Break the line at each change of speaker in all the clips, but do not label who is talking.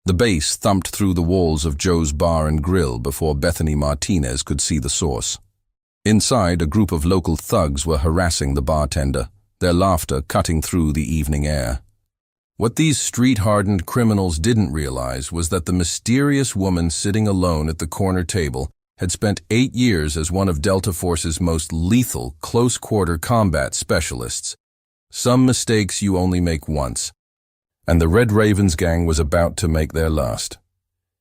The bass thumped through the walls of Joe's bar and grill before Bethany Martinez could see the source. Inside, a group of local thugs were harassing the bartender, their laughter cutting through the evening air. What these street-hardened criminals didn't realize was that the mysterious woman sitting alone at the corner table had spent 8 years as one of Delta Force's most lethal close-quarter combat specialists. Some mistakes you only make once. And the Red Ravens gang was about to make their last.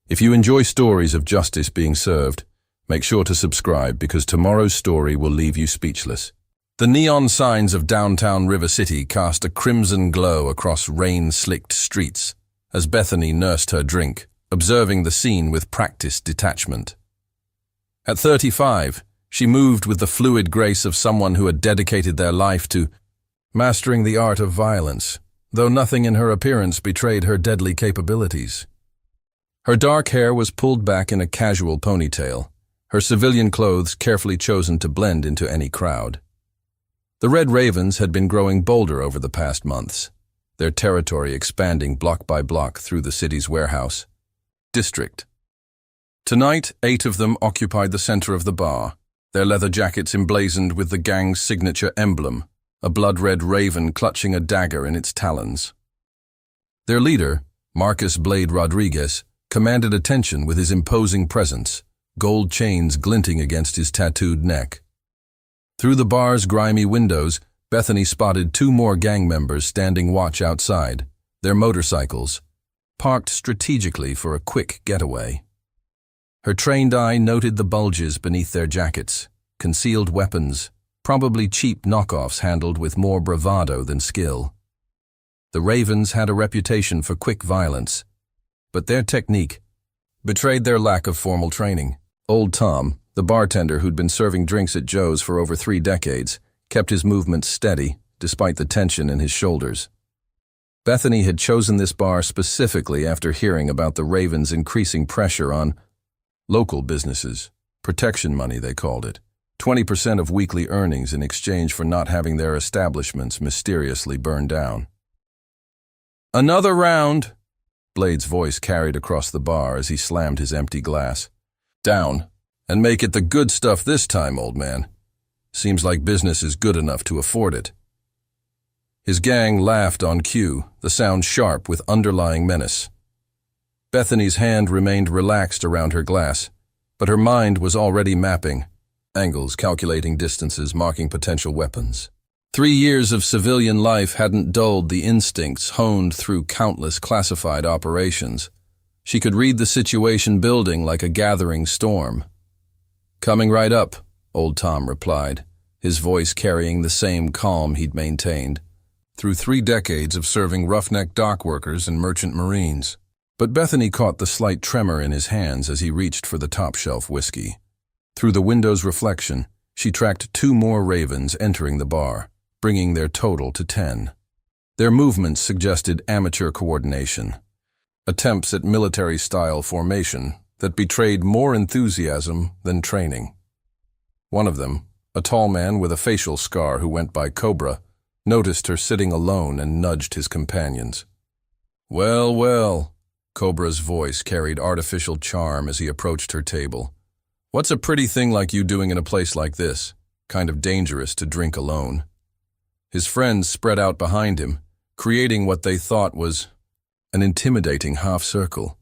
If you enjoy stories of justice being served, make sure to subscribe because tomorrow's story will leave you speechless. The neon signs of downtown River City cast a crimson glow across rain-slicked streets as Bethany nursed her drink, observing the scene with practiced detachment. At 35, she moved with the fluid grace of someone who had dedicated their life to mastering the art of violence, though nothing in her appearance betrayed her deadly capabilities. Her dark hair was pulled back in a casual ponytail, her civilian clothes carefully chosen to blend into any crowd. The Red Ravens had been growing bolder over the past months, their territory expanding block by block through the city's warehouse district. Tonight, 8 of them occupied the center of the bar, their leather jackets emblazoned with the gang's signature emblem, a blood-red raven clutching a dagger in its talons. Their leader, Marcus Blade Rodriguez, commanded attention with his imposing presence, gold chains glinting against his tattooed neck. Through the bar's grimy windows, Bethany spotted 2 more gang members standing watch outside, their motorcycles, parked strategically for a quick getaway. Her trained eye noted the bulges beneath their jackets, concealed weapons, probably cheap knockoffs handled with more bravado than skill. The Ravens had a reputation for quick violence, but their technique betrayed their lack of formal training. Old Tom, the bartender who'd been serving drinks at Joe's for over 3 decades, kept his movements steady, despite the tension in his shoulders. Bethany had chosen this bar specifically after hearing about the Ravens' increasing pressure on local businesses, protection money they called it, 20% of weekly earnings in exchange for not having their establishments mysteriously burned down. "Another round," Blade's voice carried across the bar as he slammed his empty glass. "Down, and make it the good stuff this time, old man. Seems like business is good enough to afford it." His gang laughed on cue, the sound sharp with underlying menace. Bethany's hand remained relaxed around her glass, but her mind was already mapping angles, calculating distances, marking potential weapons. 3 years of civilian life hadn't dulled the instincts honed through countless classified operations. She could read the situation building like a gathering storm. "Coming right up," old Tom replied, his voice carrying the same calm he'd maintained through 3 decades of serving roughneck dock workers and merchant marines. But Bethany caught the slight tremor in his hands as he reached for the top-shelf whiskey. Through the window's reflection, she tracked 2 more Ravens entering the bar, bringing their total to 10. Their movements suggested amateur coordination, attempts at military-style formation that betrayed more enthusiasm than training. One of them, a tall man with a facial scar who went by Cobra, noticed her sitting alone and nudged his companions. "Well, well," Cobra's voice carried artificial charm as he approached her table. "What's a pretty thing like you doing in a place like this? Kind of dangerous to drink alone." His friends spread out behind him, creating what they thought was an intimidating half-circle.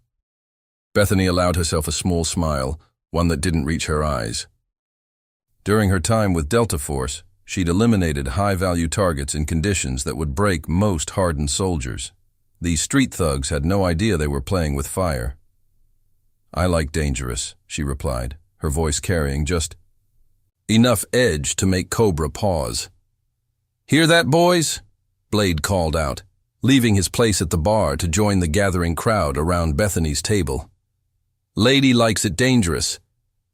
Bethany allowed herself a small smile, one that didn't reach her eyes. During her time with Delta Force, she'd eliminated high-value targets in conditions that would break most hardened soldiers. These street thugs had no idea they were playing with fire. "I like dangerous," she replied, her voice carrying just enough edge to make Cobra pause. "Hear that, boys?" Blade called out, leaving his place at the bar to join the gathering crowd around Bethany's table. "Lady likes it dangerous.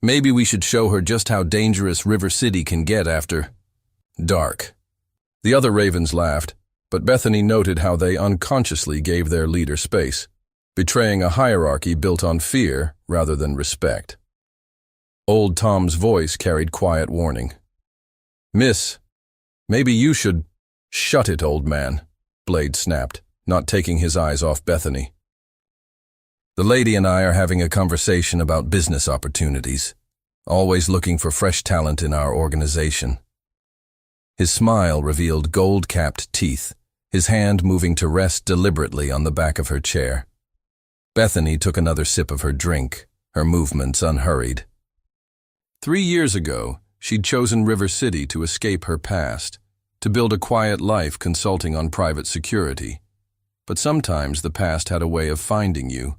Maybe we should show her just how dangerous River City can get after dark." The other Ravens laughed, but Bethany noted how they unconsciously gave their leader space, betraying a hierarchy built on fear rather than respect. Old Tom's voice carried quiet warning. "Miss, maybe you should—" "Shut it, old man," Blade snapped, not taking his eyes off Bethany. The lady and I are having a conversation about business opportunities, always looking for fresh talent in our organization. His smile revealed gold-capped teeth, his hand moving to rest deliberately on the back of her chair. Bethany took another sip of her drink, her movements unhurried. 3 years ago, she'd chosen River City to escape her past, to build a quiet life consulting on private security. But sometimes the past had a way of finding you,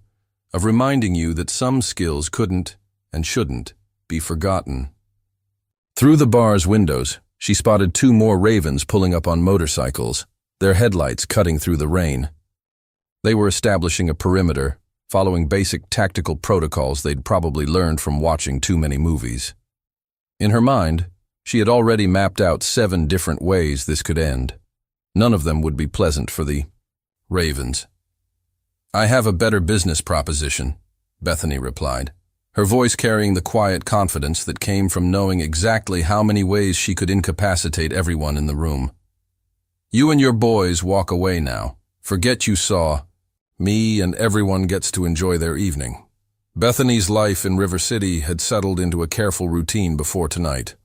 of reminding you that some skills couldn't and shouldn't be forgotten. Through the bar's windows, she spotted 2 more ravens pulling up on motorcycles, their headlights cutting through the rain. They were establishing a perimeter, following basic tactical protocols they'd probably learned from watching too many movies. In her mind, she had already mapped out 7 different ways this could end. None of them would be pleasant for the ravens. "I have a better business proposition," Bethany replied, her voice carrying the quiet confidence that came from knowing exactly how many ways she could incapacitate everyone in the room. "You and your boys walk away now. Forget you saw. Me and everyone gets to enjoy their evening." Bethany's life in River City had settled into a careful routine before tonight.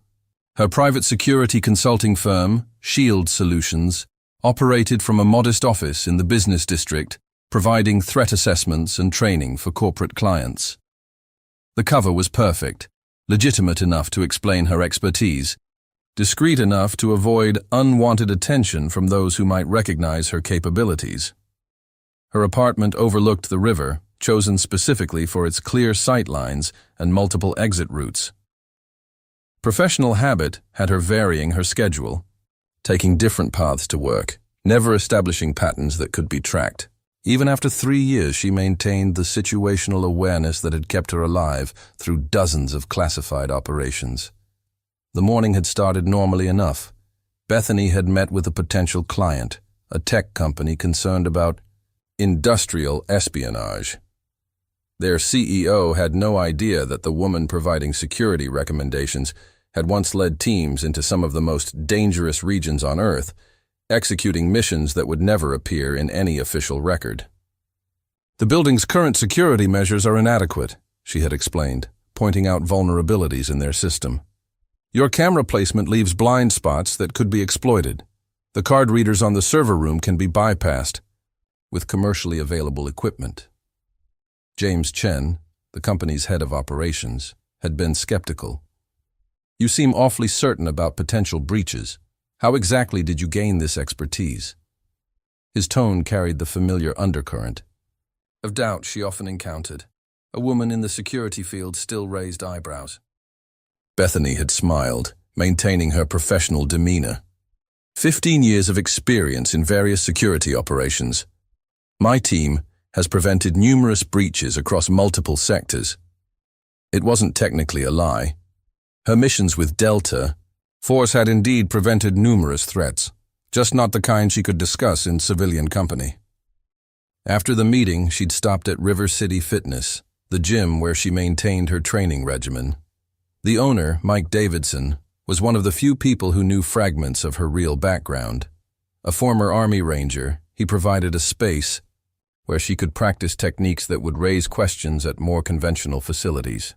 Her private security consulting firm, Shield Solutions, operated from a modest office in the business district, providing threat assessments and training for corporate clients. The cover was perfect, legitimate enough to explain her expertise, discreet enough to avoid unwanted attention from those who might recognize her capabilities. Her apartment overlooked the river, chosen specifically for its clear sight lines and multiple exit routes. Professional habit had her varying her schedule, taking different paths to work, never establishing patterns that could be tracked. Even after 3 years, she maintained the situational awareness that had kept her alive through dozens of classified operations. The morning had started normally enough. Bethany had met with a potential client, a tech company concerned about industrial espionage. Their CEO had no idea that the woman providing security recommendations had once led teams into some of the most dangerous regions on Earth, executing missions that would never appear in any official record. "The building's current security measures are inadequate," she had explained, pointing out vulnerabilities in their system. "Your camera placement leaves blind spots that could be exploited. The card readers on the server room can be bypassed with commercially available equipment." James Chen, the company's head of operations, had been skeptical. "You seem awfully certain about potential breaches. How exactly did you gain this expertise?" His tone carried the familiar undercurrent of doubt she often encountered. A woman in the security field still raised eyebrows. Bethany had smiled, maintaining her professional demeanor. 15 years of experience in various security operations. My team has prevented numerous breaches across multiple sectors. It wasn't technically a lie. Her missions with Delta Force had indeed prevented numerous threats, just not the kind she could discuss in civilian company. After the meeting, she'd stopped at River City Fitness, the gym where she maintained her training regimen. The owner, Mike Davidson, was one of the few people who knew fragments of her real background. A former Army Ranger, he provided a space where she could practice techniques that would raise questions at more conventional facilities.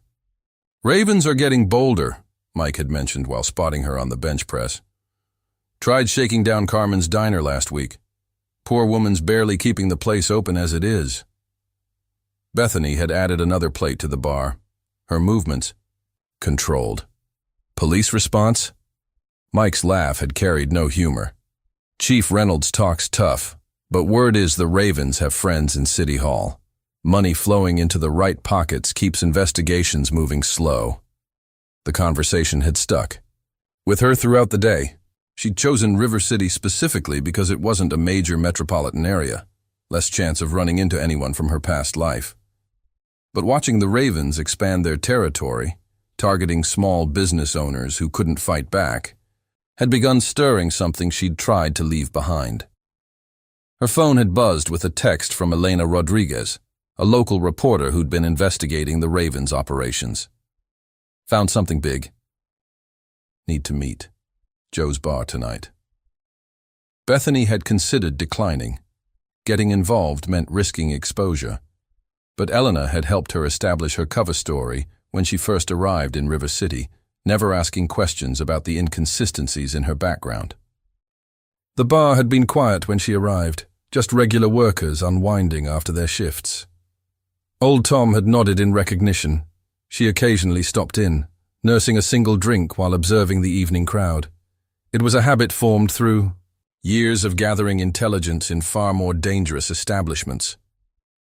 "Ravens are getting bolder," Mike had mentioned while spotting her on the bench press. "Tried shaking down Carmen's diner last week. Poor woman's barely keeping the place open as it is." Bethany had added another plate to the bar. Her movements controlled. Police response? Mike's laugh had carried no humor. "Chief Reynolds talks tough, but word is the Ravens have friends in City Hall. Money flowing into the right pockets keeps investigations moving slow." The conversation had stuck. With her throughout the day, she'd chosen River City specifically because it wasn't a major metropolitan area, less chance of running into anyone from her past life. But watching the Ravens expand their territory, targeting small business owners who couldn't fight back, had begun stirring something she'd tried to leave behind. Her phone had buzzed with a text from Elena Rodriguez, a local reporter who'd been investigating the Ravens' operations. "Found something big. Need to meet. Joe's bar tonight." Bethany had considered declining. Getting involved meant risking exposure. But Elena had helped her establish her cover story when she first arrived in River City, never asking questions about the inconsistencies in her background. The bar had been quiet when she arrived, just regular workers unwinding after their shifts. Old Tom had nodded in recognition. She occasionally stopped in, nursing a single drink while observing the evening crowd. It was a habit formed through years of gathering intelligence in far more dangerous establishments.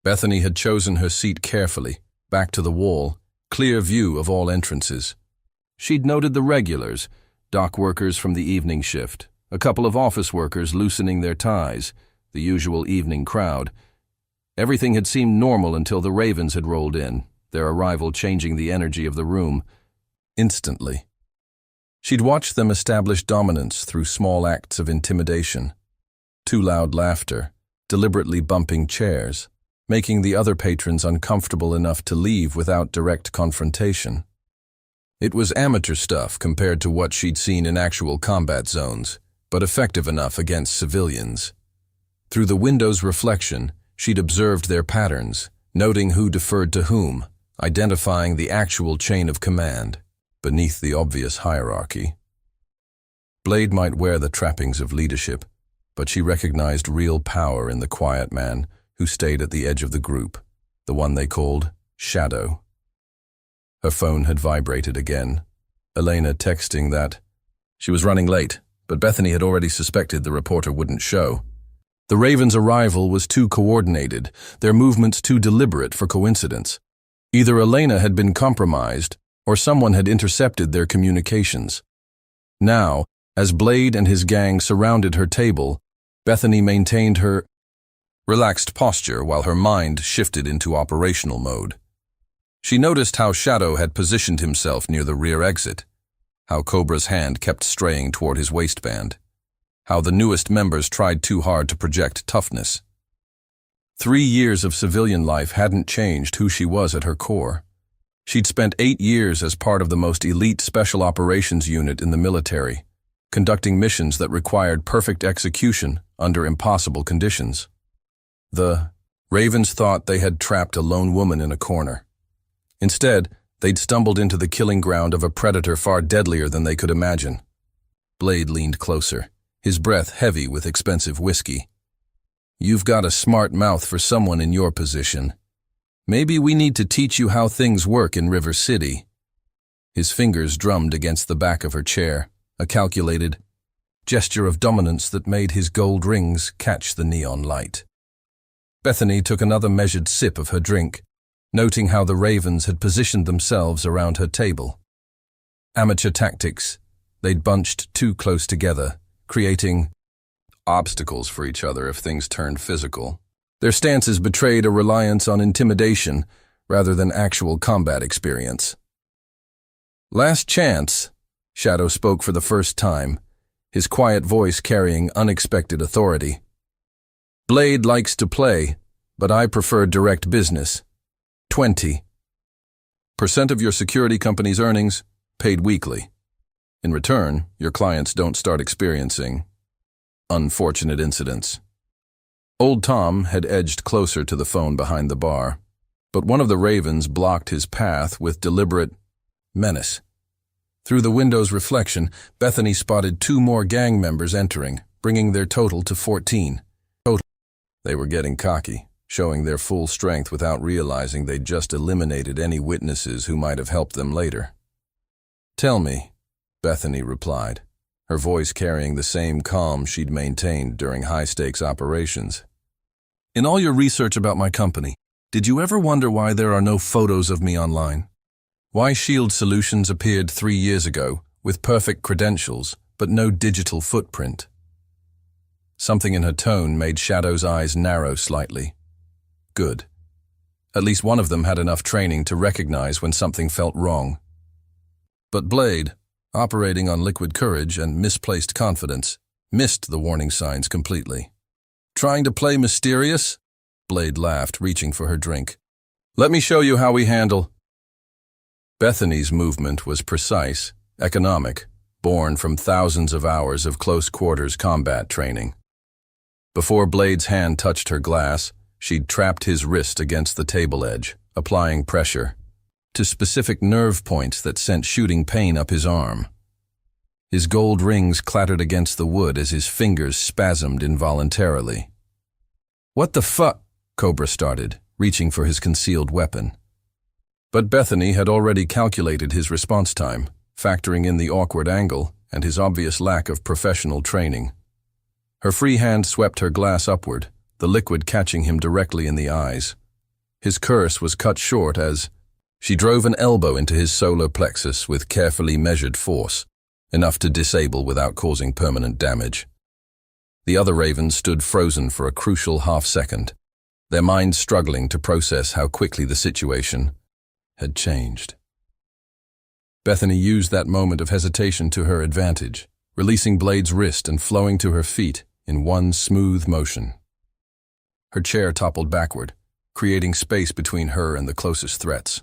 Bethany had chosen her seat carefully, back to the wall, clear view of all entrances. She'd noted the regulars, dock workers from the evening shift, a couple of office workers loosening their ties, the usual evening crowd. Everything had seemed normal until the Ravens had rolled in, their arrival changing the energy of the room instantly. She'd watched them establish dominance through small acts of intimidation. Too loud laughter, deliberately bumping chairs, making the other patrons uncomfortable enough to leave without direct confrontation. It was amateur stuff compared to what she'd seen in actual combat zones, but effective enough against civilians. Through the window's reflection, she'd observed their patterns, noting who deferred to whom, identifying the actual chain of command, beneath the obvious hierarchy. Blade might wear the trappings of leadership, but she recognized real power in the quiet man who stayed at the edge of the group, the one they called Shadow. Her phone had vibrated again, Elena texting that she was running late, but Bethany had already suspected the reporter wouldn't show. The Ravens' arrival was too coordinated, their movements too deliberate for coincidence. Either Elena had been compromised, or someone had intercepted their communications. Now, as Blade and his gang surrounded her table, Bethany maintained her relaxed posture while her mind shifted into operational mode. She noticed how Shadow had positioned himself near the rear exit, how Cobra's hand kept straying toward his waistband, how the newest members tried too hard to project toughness. 3 years of civilian life hadn't changed who she was at her core. She'd spent 8 years as part of the most elite special operations unit in the military, conducting missions that required perfect execution under impossible conditions. The Ravens thought they had trapped a lone woman in a corner. Instead, they'd stumbled into the killing ground of a predator far deadlier than they could imagine. Blade leaned closer, his breath heavy with expensive whiskey. "You've got a smart mouth for someone in your position. Maybe we need to teach you how things work in River City." His fingers drummed against the back of her chair, a calculated gesture of dominance that made his gold rings catch the neon light. Bethany took another measured sip of her drink, noting how the Ravens had positioned themselves around her table. Amateur tactics, they'd bunched too close together, creating obstacles for each other if things turned physical. Their stances betrayed a reliance on intimidation rather than actual combat experience. "Last chance," Shadow spoke for the first time, his quiet voice carrying unexpected authority. "Blade likes to play, but I prefer direct business. 20% of your security company's earnings, paid weekly. In return, your clients don't start experiencing unfortunate incidents." Old Tom had edged closer to the phone behind the bar, but one of the Ravens blocked his path with deliberate menace. Through the window's reflection, Bethany spotted 2 more gang members entering, bringing their total to 14. They were getting cocky, showing their full strength without realizing they'd just eliminated any witnesses who might have helped them later. "Tell me," Bethany replied, her voice carrying the same calm she'd maintained during high-stakes operations. "In all your research about my company, did you ever wonder why there are no photos of me online? Why Shield Solutions appeared 3 years ago, with perfect credentials, but no digital footprint?" Something in her tone made Shadow's eyes narrow slightly. Good. At least one of them had enough training to recognize when something felt wrong. But Blade, operating on liquid courage and misplaced confidence, missed the warning signs completely. "Trying to play mysterious?" Blade laughed, reaching for her drink. "Let me show you how we handle." Bethany's movement was precise, economic, born from thousands of hours of close-quarters combat training. Before Blade's hand touched her glass, she'd trapped his wrist against the table edge, applying pressure to specific nerve points that sent shooting pain up his arm. His gold rings clattered against the wood as his fingers spasmed involuntarily. "What the fuck?" Cobra started, reaching for his concealed weapon. But Bethany had already calculated his response time, factoring in the awkward angle and his obvious lack of professional training. Her free hand swept her glass upward, the liquid catching him directly in the eyes. His curse was cut short as she drove an elbow into his solar plexus with carefully measured force, enough to disable without causing permanent damage. The other ravens stood frozen for a crucial half-second, their minds struggling to process how quickly the situation had changed. Bethany used that moment of hesitation to her advantage, releasing Blade's wrist and flowing to her feet in one smooth motion. Her chair toppled backward, creating space between her and the closest threats.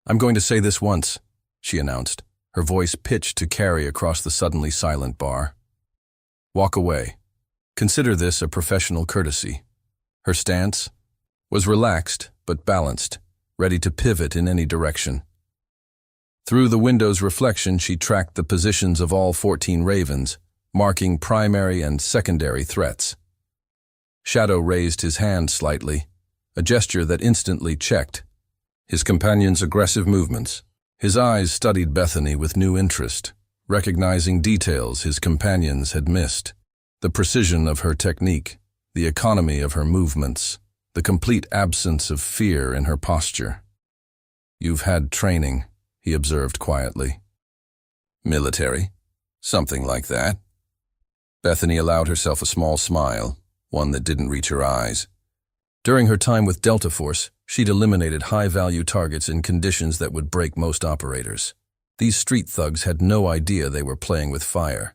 "I'm going to say this once," she announced, her voice pitched to carry across the suddenly silent bar. "Walk away. Consider this a professional courtesy." Her stance was relaxed but balanced, ready to pivot in any direction. Through the window's reflection, she tracked the positions of all 14 ravens, marking primary and secondary threats. Shadow raised his hand slightly, a gesture that instantly checked his companion's aggressive movements. His eyes studied Bethany with new interest, recognizing details his companions had missed. The precision of her technique, the economy of her movements, the complete absence of fear in her posture. "You've had training," he observed quietly. "Military? Something like that." Bethany allowed herself a small smile, one that didn't reach her eyes. During her time with Delta Force, she'd eliminated high-value targets in conditions that would break most operators. These street thugs had no idea they were playing with fire.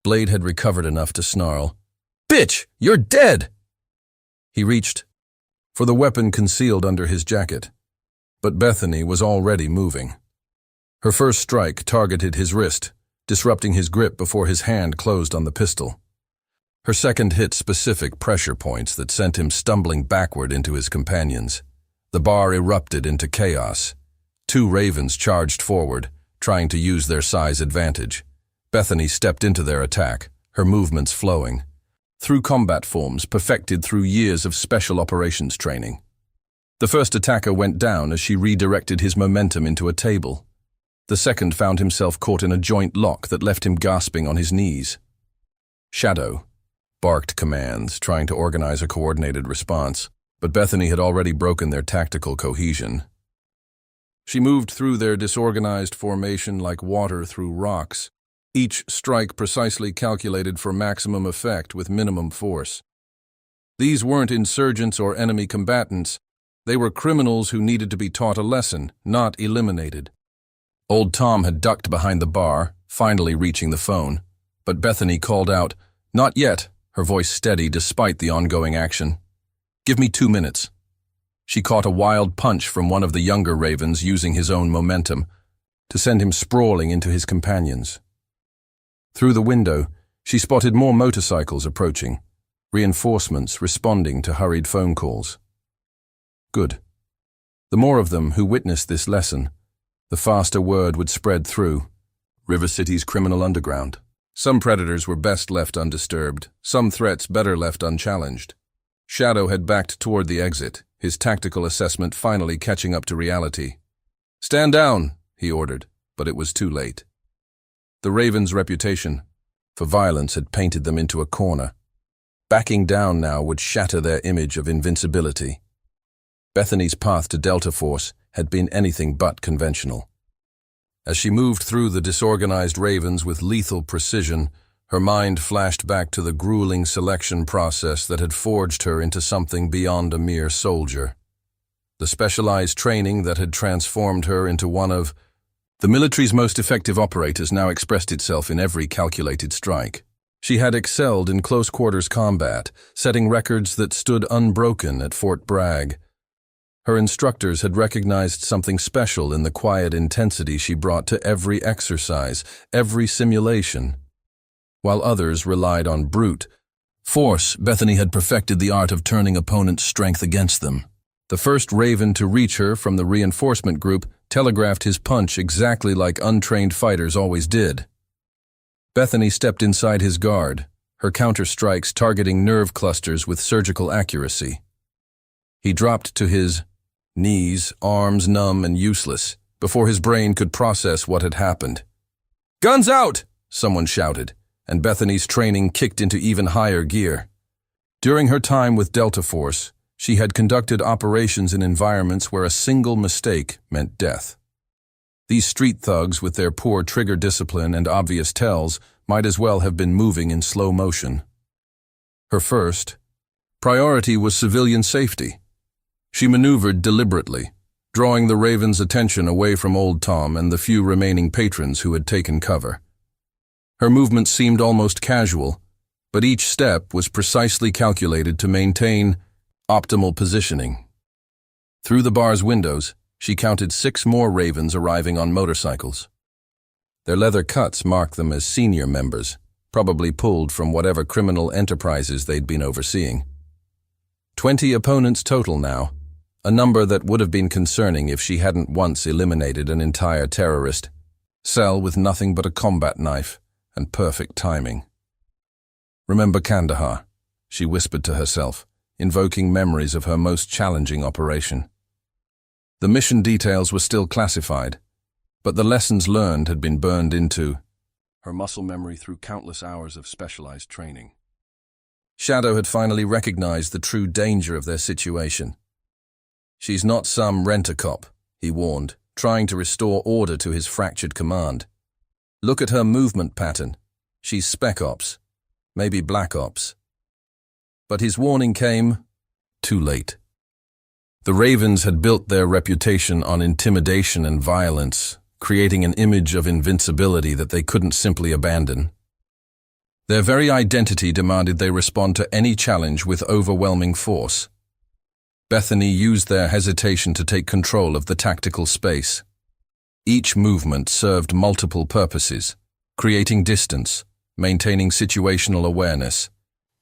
Blade had recovered enough to snarl, "Bitch, you're dead!" He reached for the weapon concealed under his jacket, but Bethany was already moving. Her first strike targeted his wrist, disrupting his grip before his hand closed on the pistol. Her second hit specific pressure points that sent him stumbling backward into his companions. The bar erupted into chaos. 2 ravens charged forward, trying to use their size advantage. Bethany stepped into their attack, her movements flowing through combat forms perfected through years of special operations training. The first attacker went down as she redirected his momentum into a table. The second found himself caught in a joint lock that left him gasping on his knees. Shadow barked commands, trying to organize a coordinated response, but Bethany had already broken their tactical cohesion. She moved through their disorganized formation like water through rocks, each strike precisely calculated for maximum effect with minimum force. These weren't insurgents or enemy combatants. They were criminals who needed to be taught a lesson, not eliminated. Old Tom had ducked behind the bar, finally reaching the phone, but Bethany called out, "Not yet," her voice steady despite the ongoing action. "Give me 2 minutes." She caught a wild punch from one of the younger ravens using his own momentum to send him sprawling into his companions. Through the window, she spotted more motorcycles approaching, reinforcements responding to hurried phone calls. Good. The more of them who witnessed this lesson, the faster word would spread through River City's criminal underground. Some predators were best left undisturbed, some threats better left unchallenged. Shadow had backed toward the exit, his tactical assessment finally catching up to reality. "Stand down," he ordered, but it was too late. The Ravens' reputation for violence had painted them into a corner. Backing down now would shatter their image of invincibility. Bethany's path to Delta Force had been anything but conventional. As she moved through the disorganized ravens with lethal precision, her mind flashed back to the grueling selection process that had forged her into something beyond a mere soldier. The specialized training that had transformed her into one of the military's most effective operators now expressed itself in every calculated strike. She had excelled in close-quarters combat, setting records that stood unbroken at Fort Bragg. Her instructors had recognized something special in the quiet intensity she brought to every exercise, every simulation. While others relied on brute Force, Bethany had perfected the art of turning opponents' strength against them. The first Raven to reach her from the reinforcement group telegraphed his punch exactly like untrained fighters always did. Bethany stepped inside his guard, her counter-strikes targeting nerve clusters with surgical accuracy. He dropped to his knees, arms numb and useless, before his brain could process what had happened. "Guns out!" someone shouted, and Bethany's training kicked into even higher gear. During her time with Delta Force, she had conducted operations in environments where a single mistake meant death. These street thugs, with their poor trigger discipline and obvious tells, might as well have been moving in slow motion. Her first priority was civilian safety. She maneuvered deliberately, drawing the Raven's attention away from Old Tom and the few remaining patrons who had taken cover. Her movements seemed almost casual, but each step was precisely calculated to maintain optimal positioning. Through the bar's windows, she counted 6 more Ravens arriving on motorcycles. Their leather cuts marked them as senior members, probably pulled from whatever criminal enterprises they'd been overseeing. 20 opponents total now, a number that would have been concerning if she hadn't once eliminated an entire terrorist cell with nothing but a combat knife and perfect timing. "Remember Kandahar," she whispered to herself, invoking memories of her most challenging operation. The mission details were still classified, but the lessons learned had been burned into her muscle memory through countless hours of specialized training. Shadow had finally recognized the true danger of their situation. "She's not some rent-a-cop," he warned, trying to restore order to his fractured command. "Look at her movement pattern. She's Spec Ops, maybe Black Ops." But his warning came too late. The Ravens had built their reputation on intimidation and violence, creating an image of invincibility that they couldn't simply abandon. Their very identity demanded they respond to any challenge with overwhelming force. Bethany used their hesitation to take control of the tactical space. Each movement served multiple purposes, creating distance, maintaining situational awareness,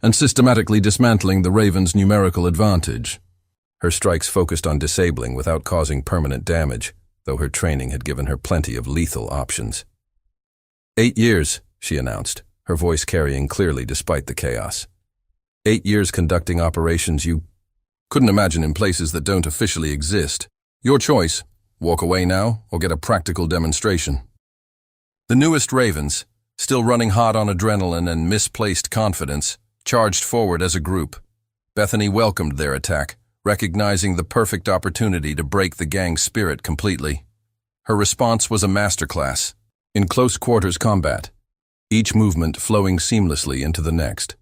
and systematically dismantling the Ravens' numerical advantage. Her strikes focused on disabling without causing permanent damage, though her training had given her plenty of lethal options. 8 years, she announced, her voice carrying clearly despite the chaos. 8 years conducting operations you couldn't imagine in places that don't officially exist. Your choice, walk away now or get a practical demonstration. The newest Ravens, still running hot on adrenaline and misplaced confidence, charged forward as a group. Bethany welcomed their attack, recognizing the perfect opportunity to break the gang's spirit completely. Her response was a masterclass in close-quarters combat, each movement flowing seamlessly into the next.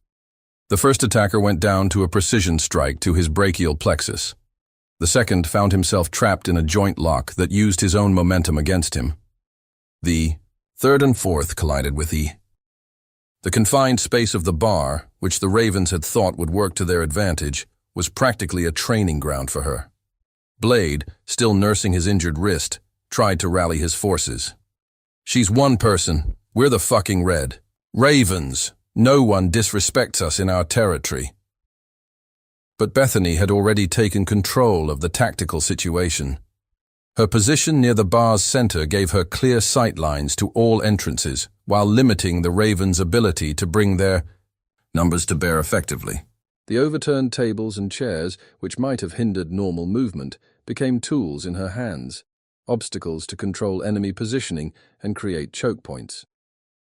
The first attacker went down to a precision strike to his brachial plexus. The second found himself trapped in a joint lock that used his own momentum against him. The third and fourth collided with the confined space of the bar, which the Ravens had thought would work to their advantage, was practically a training ground for her. Blade, still nursing his injured wrist, tried to rally his forces. "She's one person. We're the fucking Red Ravens. No one disrespects us in our territory." But Bethany had already taken control of the tactical situation. Her position near the bar's center gave her clear sight lines to all entrances, while limiting the Ravens' ability to bring their numbers to bear effectively. The overturned tables and chairs, which might have hindered normal movement, became tools in her hands, obstacles to control enemy positioning and create choke points.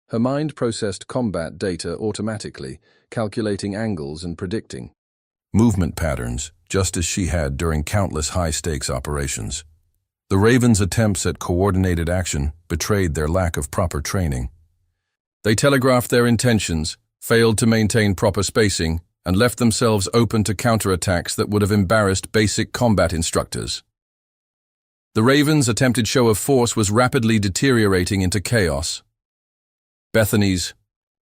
Her mind processed combat data automatically, calculating angles and predicting movement patterns, just as she had during countless high-stakes operations. The Ravens' attempts at coordinated action betrayed their lack of proper training. They telegraphed their intentions, failed to maintain proper spacing, and left themselves open to counterattacks that would have embarrassed basic combat instructors. The Ravens' attempted show of force was rapidly deteriorating into chaos. Bethany's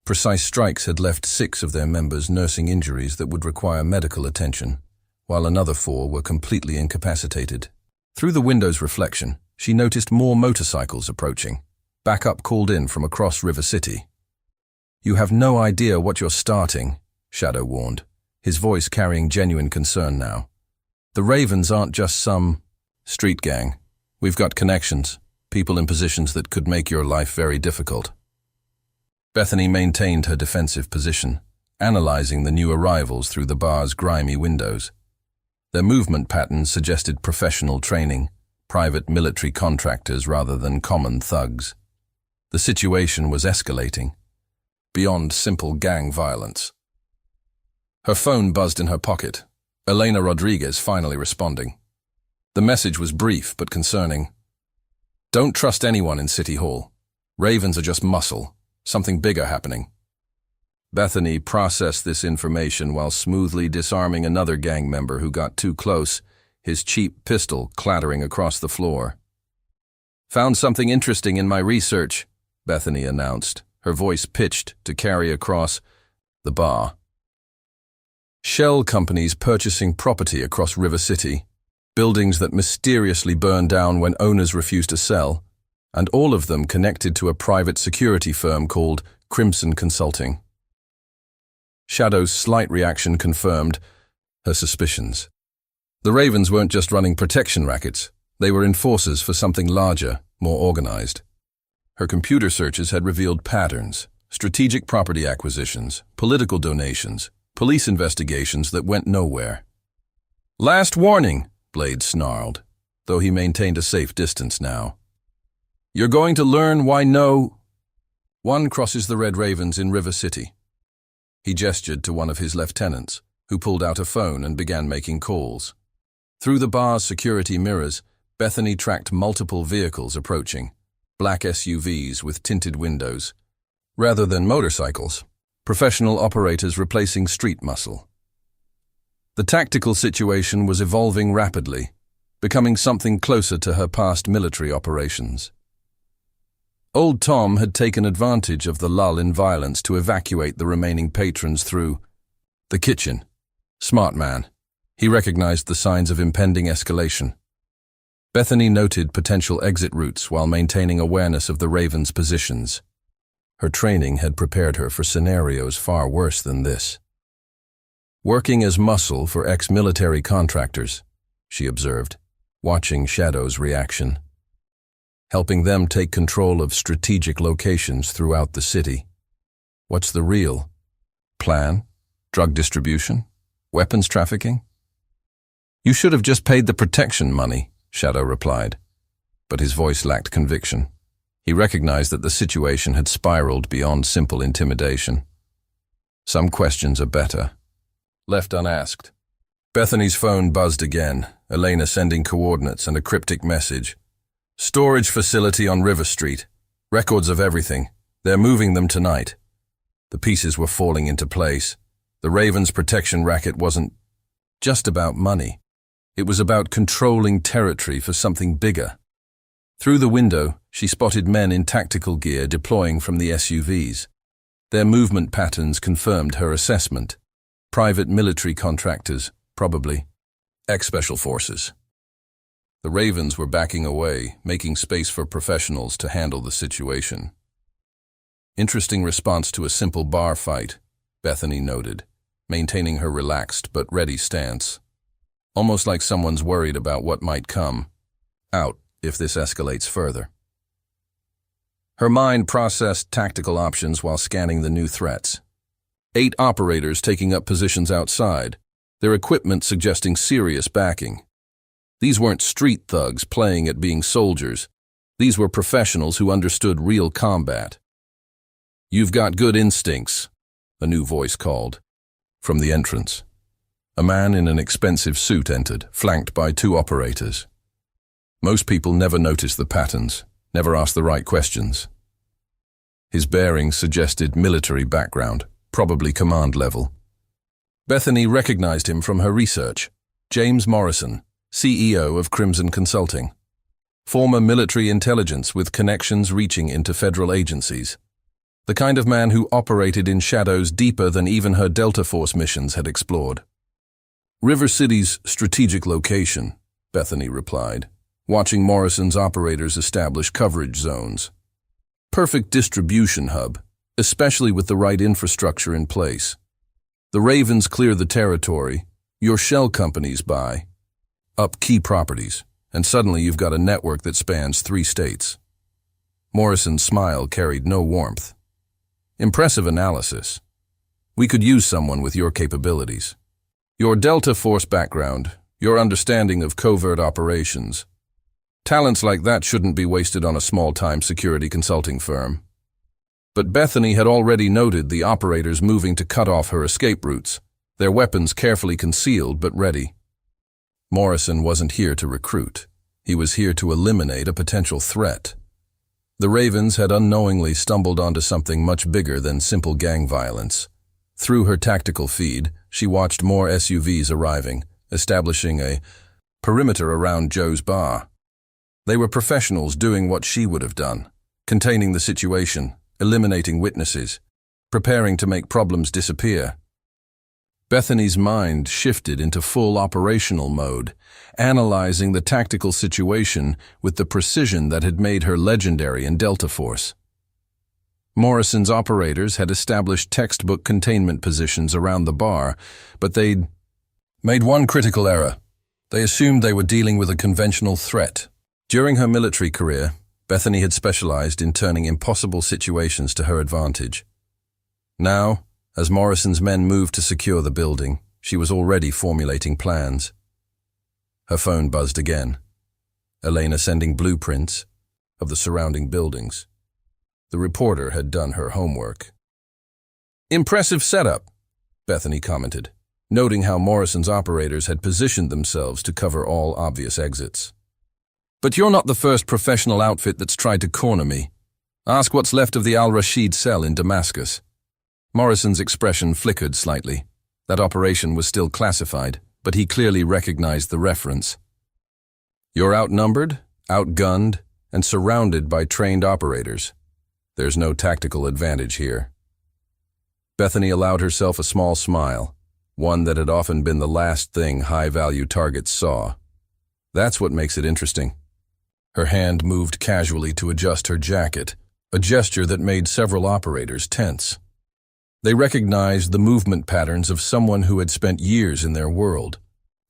precise strikes had left 6 of their members nursing injuries that would require medical attention, while another 4 were completely incapacitated. Through the window's reflection, she noticed more motorcycles approaching. Backup called in from across River City. "You have no idea what you're starting," Shadow warned, his voice carrying genuine concern now. The Ravens aren't just some street gang. We've got connections, people in positions that could make your life very difficult. Bethany maintained her defensive position, analyzing the new arrivals through the bar's grimy windows. Their movement patterns suggested professional training, private military contractors rather than common thugs. The situation was escalating, beyond simple gang violence. Her phone buzzed in her pocket, Elena Rodriguez finally responding. The message was brief but concerning. Don't trust anyone in City Hall. Ravens are just muscle, something bigger happening. Bethany processed this information while smoothly disarming another gang member who got too close, his cheap pistol clattering across the floor. Found something interesting in my research, Bethany announced, her voice pitched to carry across the bar. Shell companies purchasing property across River City, buildings that mysteriously burned down when owners refused to sell, and all of them connected to a private security firm called Crimson Consulting. Shadow's slight reaction confirmed her suspicions. The Ravens weren't just running protection rackets, they were enforcers for something larger, more organized. Her computer searches had revealed patterns, strategic property acquisitions, political donations, police investigations that went nowhere. Last warning, Blade snarled, though he maintained a safe distance now. You're going to learn why no one crosses the Red Ravens in River City. He gestured to one of his lieutenants, who pulled out a phone and began making calls. Through the bar's security mirrors, Bethany tracked multiple vehicles approaching, black SUVs with tinted windows. Rather than motorcycles, professional operators replacing street muscle. The tactical situation was evolving rapidly, becoming something closer to her past military operations. Old Tom had taken advantage of the lull in violence to evacuate the remaining patrons through the kitchen. Smart man. He recognized the signs of impending escalation. Bethany noted potential exit routes while maintaining awareness of the Ravens' positions. Her training had prepared her for scenarios far worse than this. Working as muscle for ex-military contractors, she observed, watching Shadow's reaction. Helping them take control of strategic locations throughout the city. What's the real plan? Drug distribution? Weapons trafficking? You should have just paid the protection money, Shadow replied, but his voice lacked conviction. He recognized that the situation had spiraled beyond simple intimidation. Some questions are better left unasked. Bethany's phone buzzed again, Elena sending coordinates and a cryptic message. Storage facility on River Street. Records of everything. They're moving them tonight. The pieces were falling into place. The Ravens' protection racket wasn't just about money. It was about controlling territory for something bigger. Through the window, she spotted men in tactical gear deploying from the SUVs. Their movement patterns confirmed her assessment. Private military contractors, probably. Ex-special forces. The Ravens were backing away, making space for professionals to handle the situation. Interesting response to a simple bar fight, Bethany noted, maintaining her relaxed but ready stance. Almost like someone's worried about what might come out if this escalates further. Her mind processed tactical options while scanning the new threats. 8 operators taking up positions outside, their equipment suggesting serious backing. These weren't street thugs playing at being soldiers. These were professionals who understood real combat. You've got good instincts, a new voice called. From the entrance, a man in an expensive suit entered, flanked by 2 operators. Most people never notice the patterns, never ask the right questions. His bearings suggested military background, probably command level. Bethany recognized him from her research. James Morrison, CEO of Crimson Consulting. Former military intelligence with connections reaching into federal agencies. The kind of man who operated in shadows deeper than even her Delta Force missions had explored. River City's strategic location, Bethany replied, watching Morrison's operators establish coverage zones. Perfect distribution hub, especially with the right infrastructure in place. The Ravens clear the territory, your shell companies buy up key properties, and suddenly you've got a network that spans 3 states. Morrison's smile carried no warmth. Impressive analysis. We could use someone with your capabilities. Your Delta Force background, your understanding of covert operations. Talents like that shouldn't be wasted on a small-time security consulting firm. But Bethany had already noted the operators moving to cut off her escape routes, their weapons carefully concealed but ready. Morrison wasn't here to recruit. He was here to eliminate a potential threat. The Ravens had unknowingly stumbled onto something much bigger than simple gang violence. Through her tactical feed, she watched more SUVs arriving, establishing a perimeter around Joe's bar. They were professionals doing what she would have done, containing the situation, eliminating witnesses, preparing to make problems disappear. Bethany's mind shifted into full operational mode, analyzing the tactical situation with the precision that had made her legendary in Delta Force. Morrison's operators had established textbook containment positions around the bar, but they'd made one critical error. They assumed they were dealing with a conventional threat. During her military career, Bethany had specialized in turning impossible situations to her advantage. Now, as Morrison's men moved to secure the building, she was already formulating plans. Her phone buzzed again. Elena sending blueprints of the surrounding buildings. The reporter had done her homework. "Impressive setup," Bethany commented, noting how Morrison's operators had positioned themselves to cover all obvious exits. "But you're not the first professional outfit that's tried to corner me. Ask what's left of the Al-Rashid cell in Damascus." Morrison's expression flickered slightly. That operation was still classified, but he clearly recognized the reference. "You're outnumbered, outgunned, and surrounded by trained operators. There's no tactical advantage here." Bethany allowed herself a small smile, one that had often been the last thing high-value targets saw. "That's what makes it interesting." Her hand moved casually to adjust her jacket, a gesture that made several operators tense. They recognized the movement patterns of someone who had spent years in their world.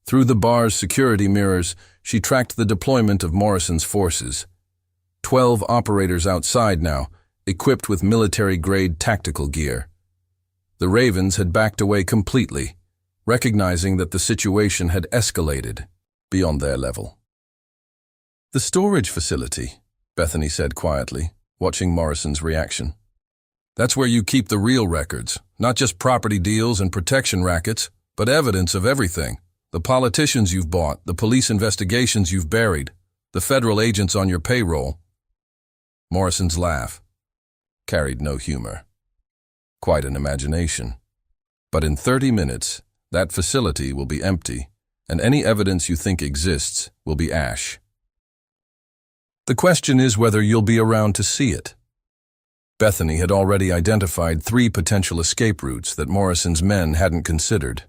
Through the bar's security mirrors, she tracked the deployment of Morrison's forces. 12 operators outside now, equipped with military-grade tactical gear. The Ravens had backed away completely, recognizing that the situation had escalated beyond their level. "The storage facility," Bethany said quietly, watching Morrison's reaction. "That's where you keep the real records, not just property deals and protection rackets, but evidence of everything. The politicians you've bought, the police investigations you've buried, the federal agents on your payroll." Morrison's laugh carried no humor. "Quite an imagination. But in 30 minutes, that facility will be empty, and any evidence you think exists will be ash. The question is whether you'll be around to see it." Bethany had already identified 3 potential escape routes that Morrison's men hadn't considered.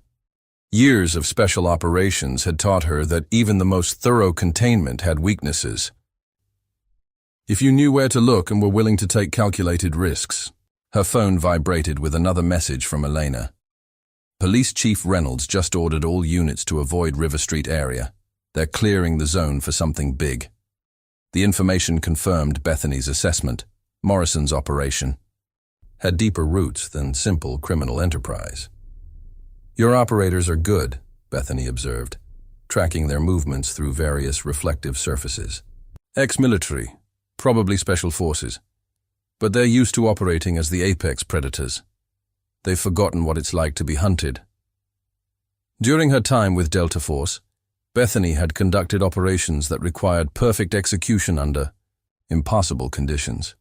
Years of special operations had taught her that even the most thorough containment had weaknesses. "If you knew where to look and were willing to take calculated risks." Her phone vibrated with another message from Elena. "Police Chief Reynolds just ordered all units to avoid River Street area. They're clearing the zone for something big." The information confirmed Bethany's assessment. Morrison's operation had deeper roots than simple criminal enterprise. "Your operators are good," Bethany observed, tracking their movements through various reflective surfaces. "Ex-military, probably special forces. But they're used to operating as the apex predators. They've forgotten what it's like to be hunted." During her time with Delta Force, Bethany had conducted operations that required perfect execution under impossible conditions.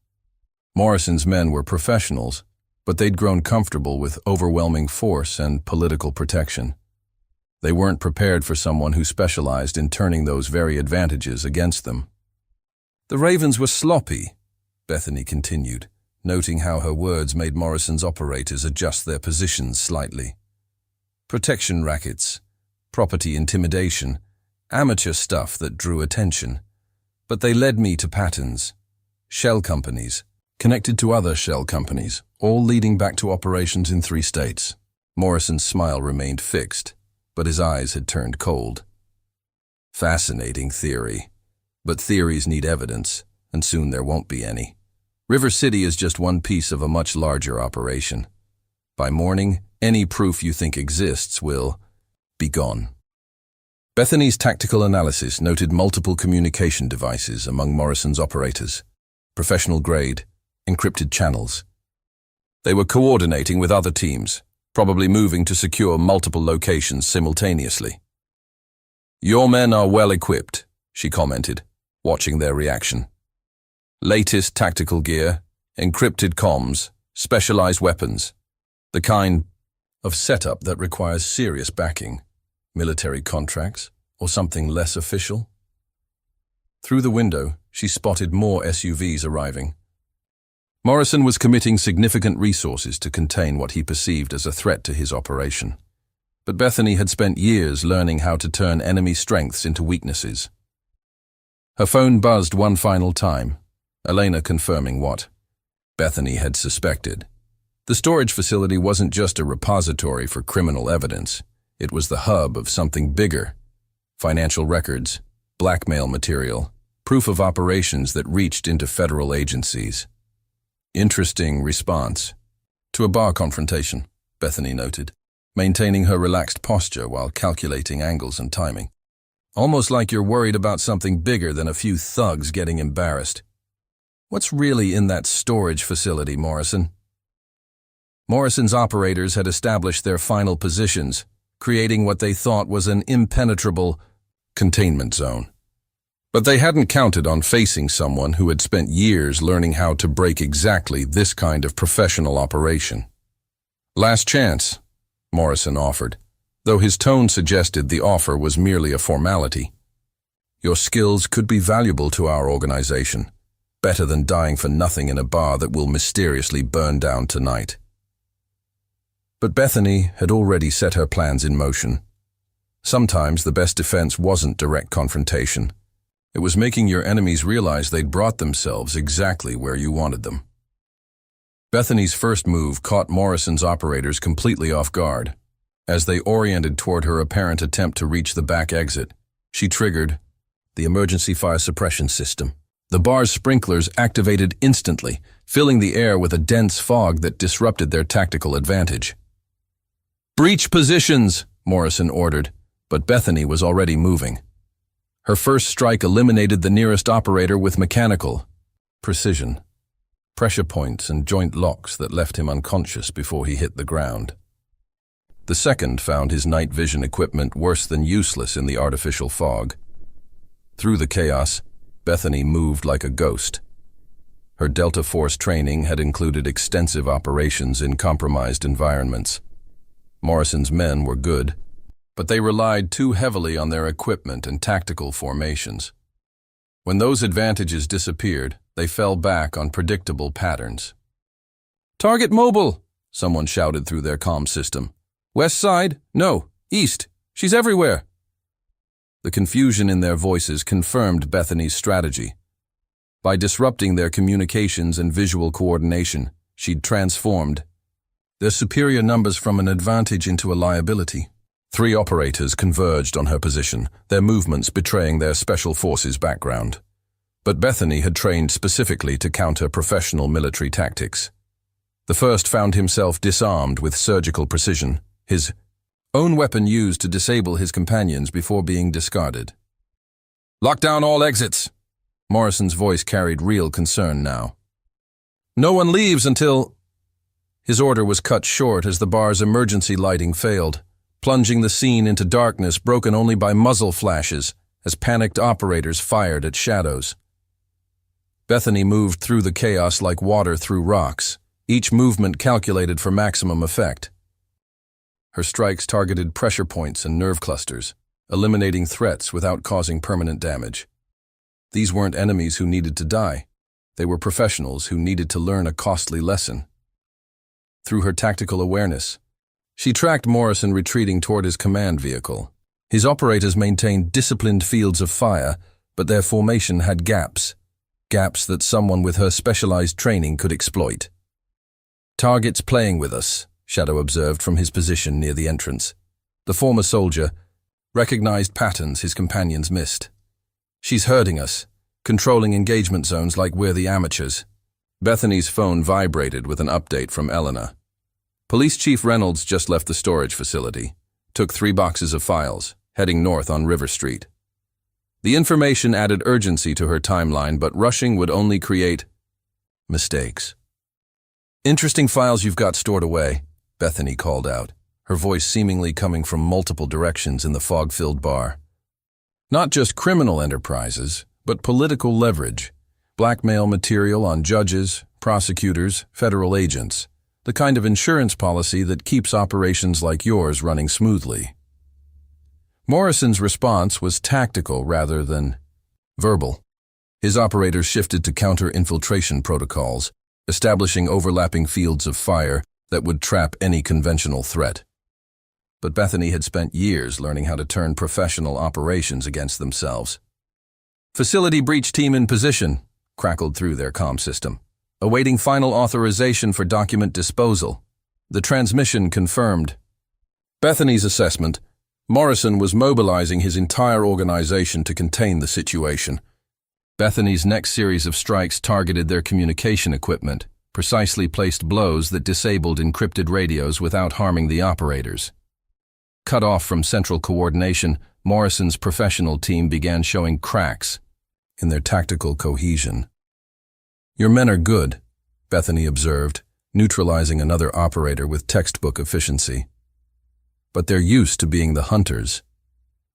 Morrison's men were professionals, but they'd grown comfortable with overwhelming force and political protection. They weren't prepared for someone who specialized in turning those very advantages against them. "The Ravens were sloppy," Bethany continued, noting how her words made Morrison's operators adjust their positions slightly. "Protection rackets, property intimidation, amateur stuff that drew attention. But they led me to patterns. Shell companies, connected to other shell companies, all leading back to operations in 3 states. Morrison's smile remained fixed, but his eyes had turned cold. Fascinating theory. But theories need evidence, and soon there won't be any. River City is just one piece of a much larger operation. By morning, any proof you think exists will be gone. Bethany's tactical analysis noted multiple communication devices among Morrison's operators, professional-grade, encrypted channels. They were coordinating with other teams, probably moving to secure multiple locations simultaneously. "Your men are well equipped," she commented, watching their reaction. "Latest tactical gear, encrypted comms, specialized weapons, the kind of setup that requires serious backing, military contracts, or something less official." Through the window, she spotted more SUVs arriving. Morrison was committing significant resources to contain what he perceived as a threat to his operation. But Bethany had spent years learning how to turn enemy strengths into weaknesses. Her phone buzzed one final time, Elena confirming what Bethany had suspected. The storage facility wasn't just a repository for criminal evidence. It was the hub of something bigger. Financial records, blackmail material, proof of operations that reached into federal agencies. Interesting response to a bar confrontation, Bethany noted, maintaining her relaxed posture while calculating angles and timing. Almost like you're worried about something bigger than a few thugs getting embarrassed. What's really in that storage facility, Morrison? Morrison's operators had established their final positions, creating what they thought was an impenetrable containment zone. But they hadn't counted on facing someone who had spent years learning how to break exactly this kind of professional operation. "Last chance," Morrison offered, though his tone suggested the offer was merely a formality. "Your skills could be valuable to our organization, better than dying for nothing in a bar that will mysteriously burn down tonight." But Bethany had already set her plans in motion. Sometimes the best defense wasn't direct confrontation. It was making your enemies realize they'd brought themselves exactly where you wanted them. Bethany's first move caught Morrison's operators completely off guard. As they oriented toward her apparent attempt to reach the back exit, she triggered the emergency fire suppression system. The bar's sprinklers activated instantly, filling the air with a dense fog that disrupted their tactical advantage. "Breach positions," Morrison ordered, but Bethany was already moving. Her first strike eliminated the nearest operator with mechanical precision, pressure points and joint locks that left him unconscious before he hit the ground. The second found his night vision equipment worse than useless in the artificial fog. Through the chaos, Bethany moved like a ghost. Her Delta Force training had included extensive operations in compromised environments. Morrison's men were good, but they relied too heavily on their equipment and tactical formations. When those advantages disappeared, they fell back on predictable patterns. "Target mobile," someone shouted through their comm system. "West side? No. East. She's everywhere." The confusion in their voices confirmed Bethany's strategy. By disrupting their communications and visual coordination, she'd transformed their superior numbers from an advantage into a liability. 3 operators converged on her position, their movements betraying their special forces background. But Bethany had trained specifically to counter professional military tactics. The first found himself disarmed with surgical precision, his own weapon used to disable his companions before being discarded. "Lock down all exits." Morrison's voice carried real concern now. "No one leaves until—" His order was cut short as the bar's emergency lighting failed, plunging the scene into darkness broken only by muzzle flashes as panicked operators fired at shadows. Bethany moved through the chaos like water through rocks, each movement calculated for maximum effect. Her strikes targeted pressure points and nerve clusters, eliminating threats without causing permanent damage. These weren't enemies who needed to die. They were professionals who needed to learn a costly lesson. Through her tactical awareness, she tracked Morrison retreating toward his command vehicle. His operators maintained disciplined fields of fire, but their formation had gaps that someone with her specialized training could exploit. "Target's playing with us," Shadow observed from his position near the entrance. The former soldier recognized patterns his companions missed. "She's herding us, controlling engagement zones like we're the amateurs." Bethany's phone vibrated with an update from Eleanor. Police Chief Reynolds just left the storage facility, took 3 boxes of files, heading north on River Street. The information added urgency to her timeline, but rushing would only create mistakes. "Interesting files you've got stored away," Bethany called out, her voice seemingly coming from multiple directions in the fog-filled bar. "Not just criminal enterprises, but political leverage, blackmail material on judges, prosecutors, federal agents, the kind of insurance policy that keeps operations like yours running smoothly." Morrison's response was tactical rather than verbal. His operators shifted to counter-infiltration protocols, establishing overlapping fields of fire that would trap any conventional threat. But Bethany had spent years learning how to turn professional operations against themselves. "Facility breach team in position," crackled through their comm system. "Awaiting final authorization for document disposal." The transmission confirmed Bethany's assessment. Morrison was mobilizing his entire organization to contain the situation. Bethany's next series of strikes targeted their communication equipment, precisely placed blows that disabled encrypted radios without harming the operators. Cut off from central coordination, Morrison's professional team began showing cracks in their tactical cohesion. "Your men are good," Bethany observed, neutralizing another operator with textbook efficiency. "But they're used to being the hunters.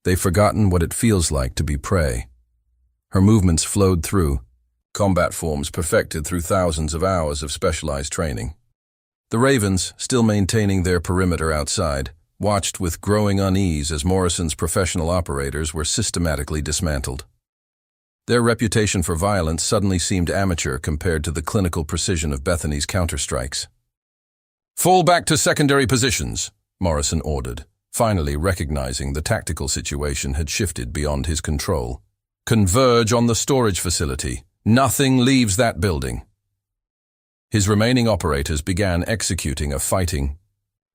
They've forgotten what it feels like to be prey." Her movements flowed through combat forms perfected through thousands of hours of specialized training. The Ravens, still maintaining their perimeter outside, watched with growing unease as Morrison's professional operators were systematically dismantled. Their reputation for violence suddenly seemed amateur compared to the clinical precision of Bethany's counterstrikes. "Fall back to secondary positions," Morrison ordered, finally recognizing the tactical situation had shifted beyond his control. "Converge on the storage facility. Nothing leaves that building." His remaining operators began executing a fighting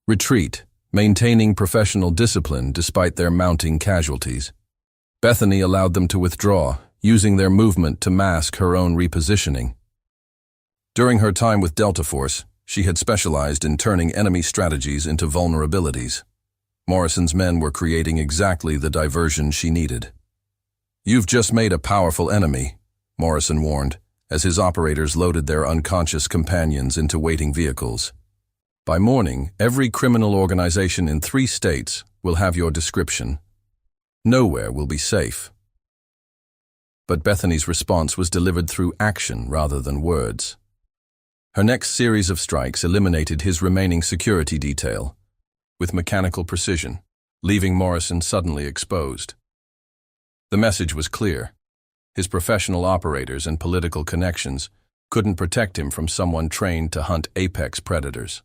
retreat, maintaining professional discipline despite their mounting casualties. Bethany allowed them to withdraw, using their movement to mask her own repositioning. During her time with Delta Force, she had specialized in turning enemy strategies into vulnerabilities. Morrison's men were creating exactly the diversion she needed. "You've just made a powerful enemy," Morrison warned, as his operators loaded their unconscious companions into waiting vehicles. "By morning, every criminal organization in 3 states will have your description. Nowhere will be safe." But Bethany's response was delivered through action rather than words. Her next series of strikes eliminated his remaining security detail with mechanical precision, leaving Morrison suddenly exposed. The message was clear. His professional operators and political connections couldn't protect him from someone trained to hunt apex predators.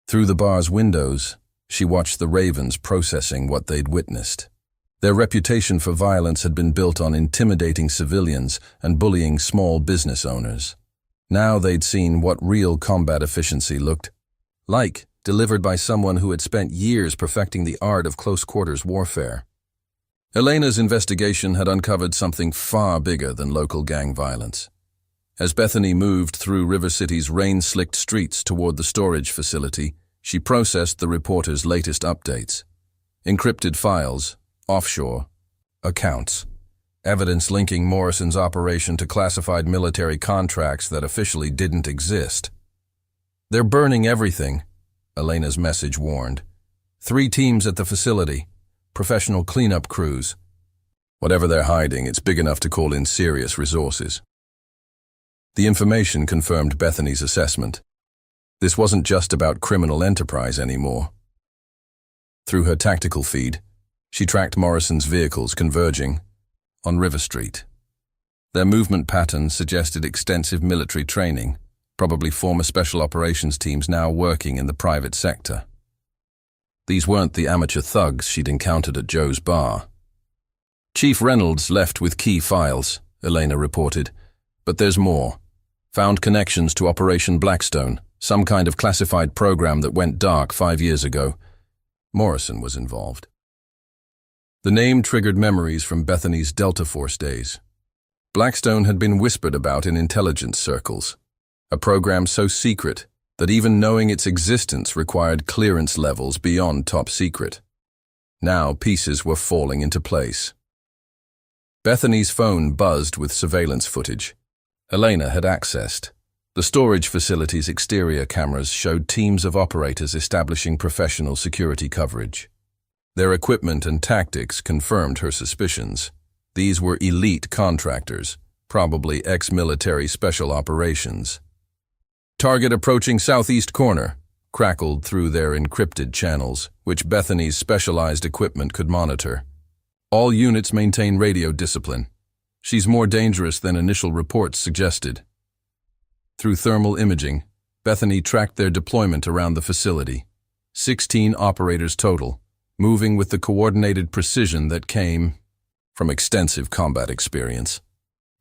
Through the bar's windows, she watched the Ravens processing what they'd witnessed. Their reputation for violence had been built on intimidating civilians and bullying small business owners. Now they'd seen what real combat efficiency looked like, delivered by someone who had spent years perfecting the art of close-quarters warfare. Elena's investigation had uncovered something far bigger than local gang violence. As Bethany moved through River City's rain-slicked streets toward the storage facility, she processed the reporter's latest updates. Encrypted files, offshore, accounts, evidence linking Morrison's operation to classified military contracts that officially didn't exist. "They're burning everything," Elena's message warned. 3 teams at the facility, professional cleanup crews. "Whatever they're hiding, it's big enough to call in serious resources." The information confirmed Bethany's assessment. This wasn't just about criminal enterprise anymore. Through her tactical feed, she tracked Morrison's vehicles converging on River Street. Their movement patterns suggested extensive military training, probably former special operations teams now working in the private sector. These weren't the amateur thugs she'd encountered at Joe's bar. "Chief Reynolds left with key files," Elena reported. "But there's more. Found connections to Operation Blackstone, Some kind of classified program that went dark 5 years ago. Morrison was involved. The name triggered memories from Bethany's Delta Force days. Blackstone had been whispered about in intelligence circles, a program so secret that even knowing its existence required clearance levels beyond top secret. Now pieces were falling into place. Bethany's phone buzzed with surveillance footage. Elena had accessed. The storage facility's exterior cameras showed teams of operators establishing professional security coverage. Their equipment and tactics confirmed her suspicions. These were elite contractors, probably ex-military special operations. "Target approaching southeast corner," crackled through their encrypted channels, which Bethany's specialized equipment could monitor. "All units maintain radio discipline. She's more dangerous than initial reports suggested." Through thermal imaging, Bethany tracked their deployment around the facility. 16 operators total, moving with the coordinated precision that came from extensive combat experience.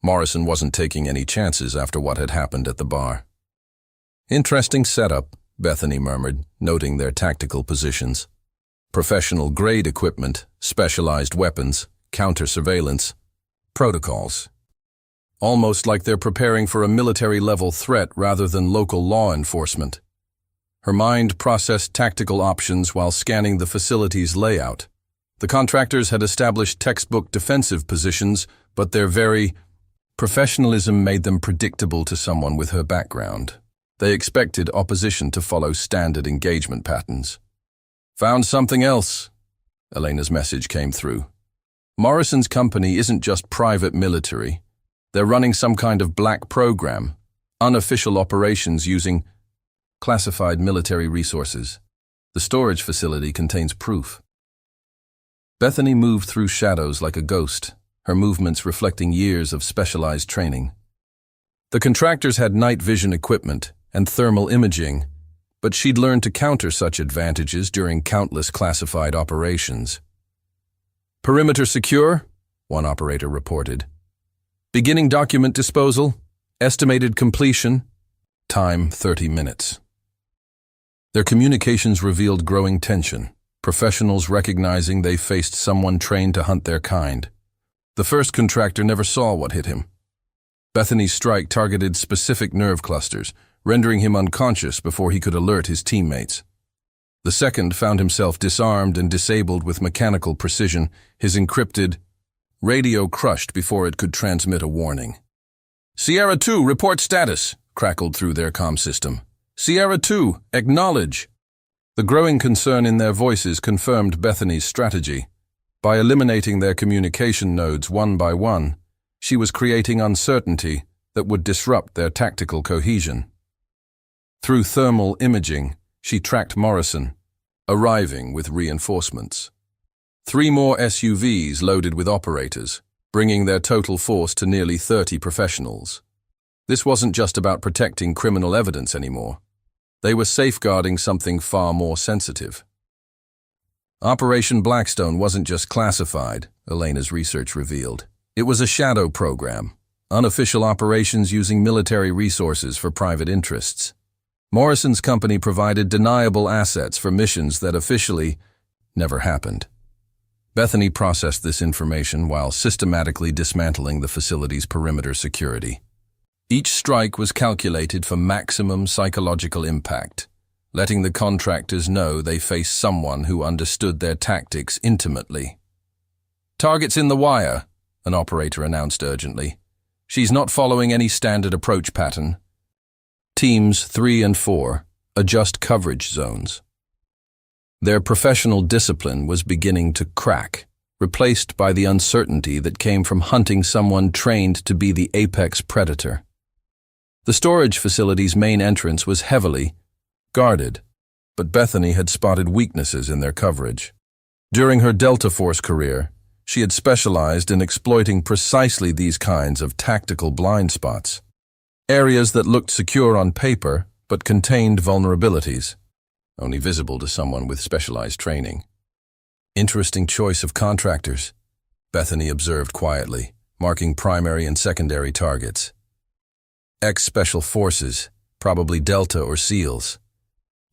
Morrison wasn't taking any chances after what had happened at the bar. "Interesting setup," Bethany murmured, noting their tactical positions. Professional-grade equipment, specialized weapons, counter-surveillance, protocols. Almost like they're preparing for a military-level threat rather than local law enforcement. Her mind processed tactical options while scanning the facility's layout. The contractors had established textbook defensive positions, but their very professionalism made them predictable to someone with her background. They expected opposition to follow standard engagement patterns. "Found something else," Elena's message came through. "Morrison's company isn't just private military. They're running some kind of black program, unofficial operations using classified military resources. The storage facility contains proof." Bethany moved through shadows like a ghost, her movements reflecting years of specialized training. The contractors had night vision equipment and thermal imaging, but she'd learned to counter such advantages during countless classified operations. "Perimeter secure," one operator reported. "Beginning document disposal. Estimated completion. Time 30 minutes. Their communications revealed growing tension, professionals recognizing they faced someone trained to hunt their kind. The first contractor never saw what hit him. Bethany's strike targeted specific nerve clusters, rendering him unconscious before he could alert his teammates. The second found himself disarmed and disabled with mechanical precision, his encrypted radio crushed before it could transmit a warning. "Sierra 2, report status," crackled through their comm system. "Sierra 2, acknowledge." The growing concern in their voices confirmed Bethany's strategy. By eliminating their communication nodes one by one, she was creating uncertainty that would disrupt their tactical cohesion. Through thermal imaging, she tracked Morrison, arriving with reinforcements. 3 more SUVs loaded with operators, bringing their total force to nearly 30 professionals. This wasn't just about protecting criminal evidence anymore. They were safeguarding something far more sensitive. Operation Blackstone wasn't just classified, Elena's research revealed. It was a shadow program, unofficial operations using military resources for private interests. Morrison's company provided deniable assets for missions that officially never happened. Bethany processed this information while systematically dismantling the facility's perimeter security. Each strike was calculated for maximum psychological impact, letting the contractors know they faced someone who understood their tactics intimately. "Target's in the wire," an operator announced urgently. "She's not following any standard approach pattern." Teams 3 and 4 adjust coverage zones. Their professional discipline was beginning to crack, replaced by the uncertainty that came from hunting someone trained to be the apex predator. The storage facility's main entrance was heavily guarded, but Bethany had spotted weaknesses in their coverage. During her Delta Force career, she had specialized in exploiting precisely these kinds of tactical blind spots. Areas that looked secure on paper, but contained vulnerabilities, only visible to someone with specialized training. "Interesting choice of contractors," Bethany observed quietly, marking primary and secondary targets. Ex-special forces, probably Delta or SEALs.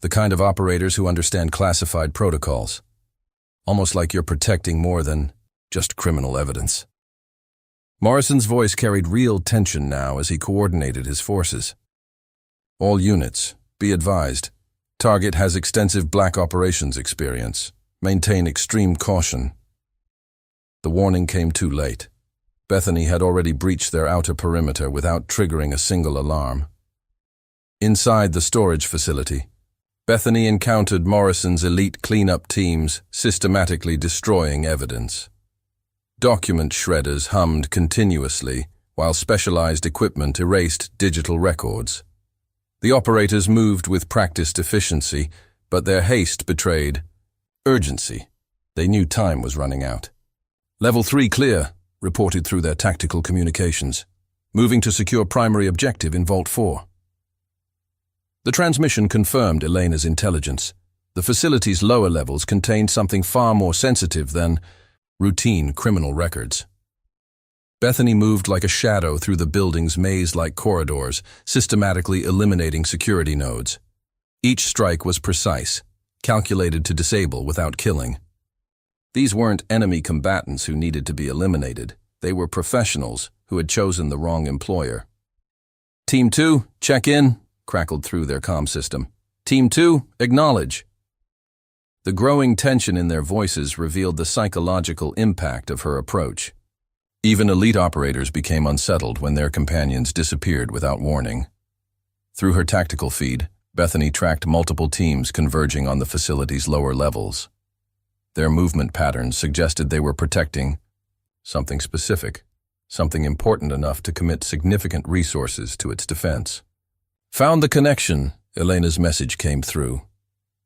The kind of operators who understand classified protocols. Almost like you're protecting more than just criminal evidence. Morrison's voice carried real tension now as he coordinated his forces. All units, be advised. Target has extensive black operations experience. Maintain extreme caution. The warning came too late. Bethany had already breached their outer perimeter without triggering a single alarm. Inside the storage facility, Bethany encountered Morrison's elite cleanup teams systematically destroying evidence. Document shredders hummed continuously, while specialized equipment erased digital records. The operators moved with practiced efficiency, but their haste betrayed urgency. They knew time was running out. Level 3 clear, reported through their tactical communications. Moving to secure primary objective in Vault 4. The transmission confirmed Elena's intelligence. The facility's lower levels contained something far more sensitive than routine criminal records. Bethany moved like a shadow through the building's maze-like corridors, systematically eliminating security nodes. Each strike was precise, calculated to disable without killing. These weren't enemy combatants who needed to be eliminated. They were professionals who had chosen the wrong employer. Team 2, check in, crackled through their comm system. Team 2, acknowledge. The growing tension in their voices revealed the psychological impact of her approach. Even elite operators became unsettled when their companions disappeared without warning. Through her tactical feed, Bethany tracked multiple teams converging on the facility's lower levels. Their movement patterns suggested they were protecting something specific, something important enough to commit significant resources to its defense. Found the connection, Elena's message came through.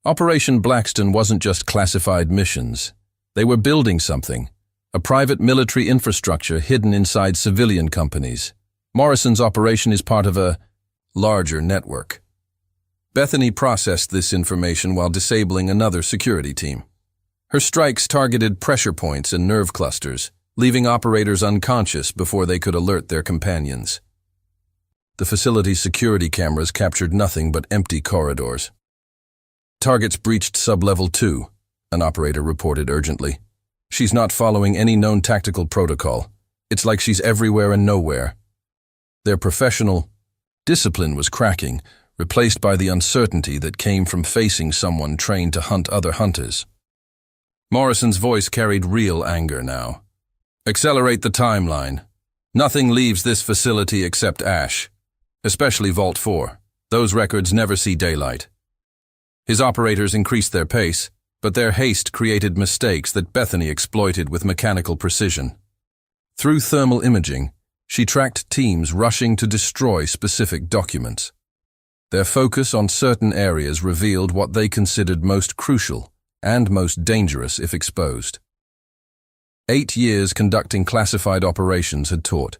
Operation Blackstone wasn't just classified missions. They were building something, a private military infrastructure hidden inside civilian companies. Morrison's operation is part of a larger network. Bethany processed this information while disabling another security team. Her strikes targeted pressure points and nerve clusters, leaving operators unconscious before they could alert their companions. The facility's security cameras captured nothing but empty corridors. Targets breached sub-level 2, an operator reported urgently. She's not following any known tactical protocol. It's like she's everywhere and nowhere. Their professional discipline was cracking, replaced by the uncertainty that came from facing someone trained to hunt other hunters. Morrison's voice carried real anger now. Accelerate the timeline. Nothing leaves this facility except ash, especially Vault 4. Those records never see daylight. His operators increased their pace, but their haste created mistakes that Bethany exploited with mechanical precision. Through thermal imaging, she tracked teams rushing to destroy specific documents. Their focus on certain areas revealed what they considered most crucial and most dangerous if exposed. 8 years conducting classified operations had taught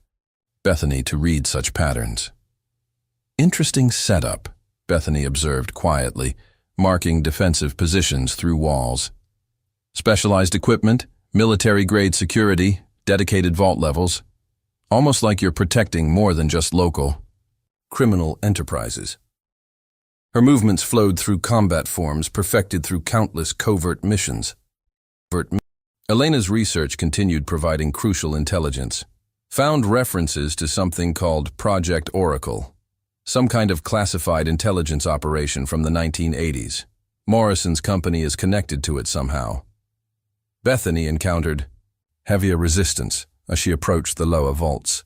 Bethany to read such patterns. Interesting setup, Bethany observed quietly, marking defensive positions through walls. Specialized equipment, military-grade security, dedicated vault levels. Almost like you're protecting more than just local criminal enterprises. Her movements flowed through combat forms perfected through countless covert missions. Elena's research continued providing crucial intelligence. Found references to something called Project Oracle, some kind of classified intelligence operation from the 1980s. Morrison's company is connected to it somehow. Bethany encountered heavier resistance as she approached the lower vaults.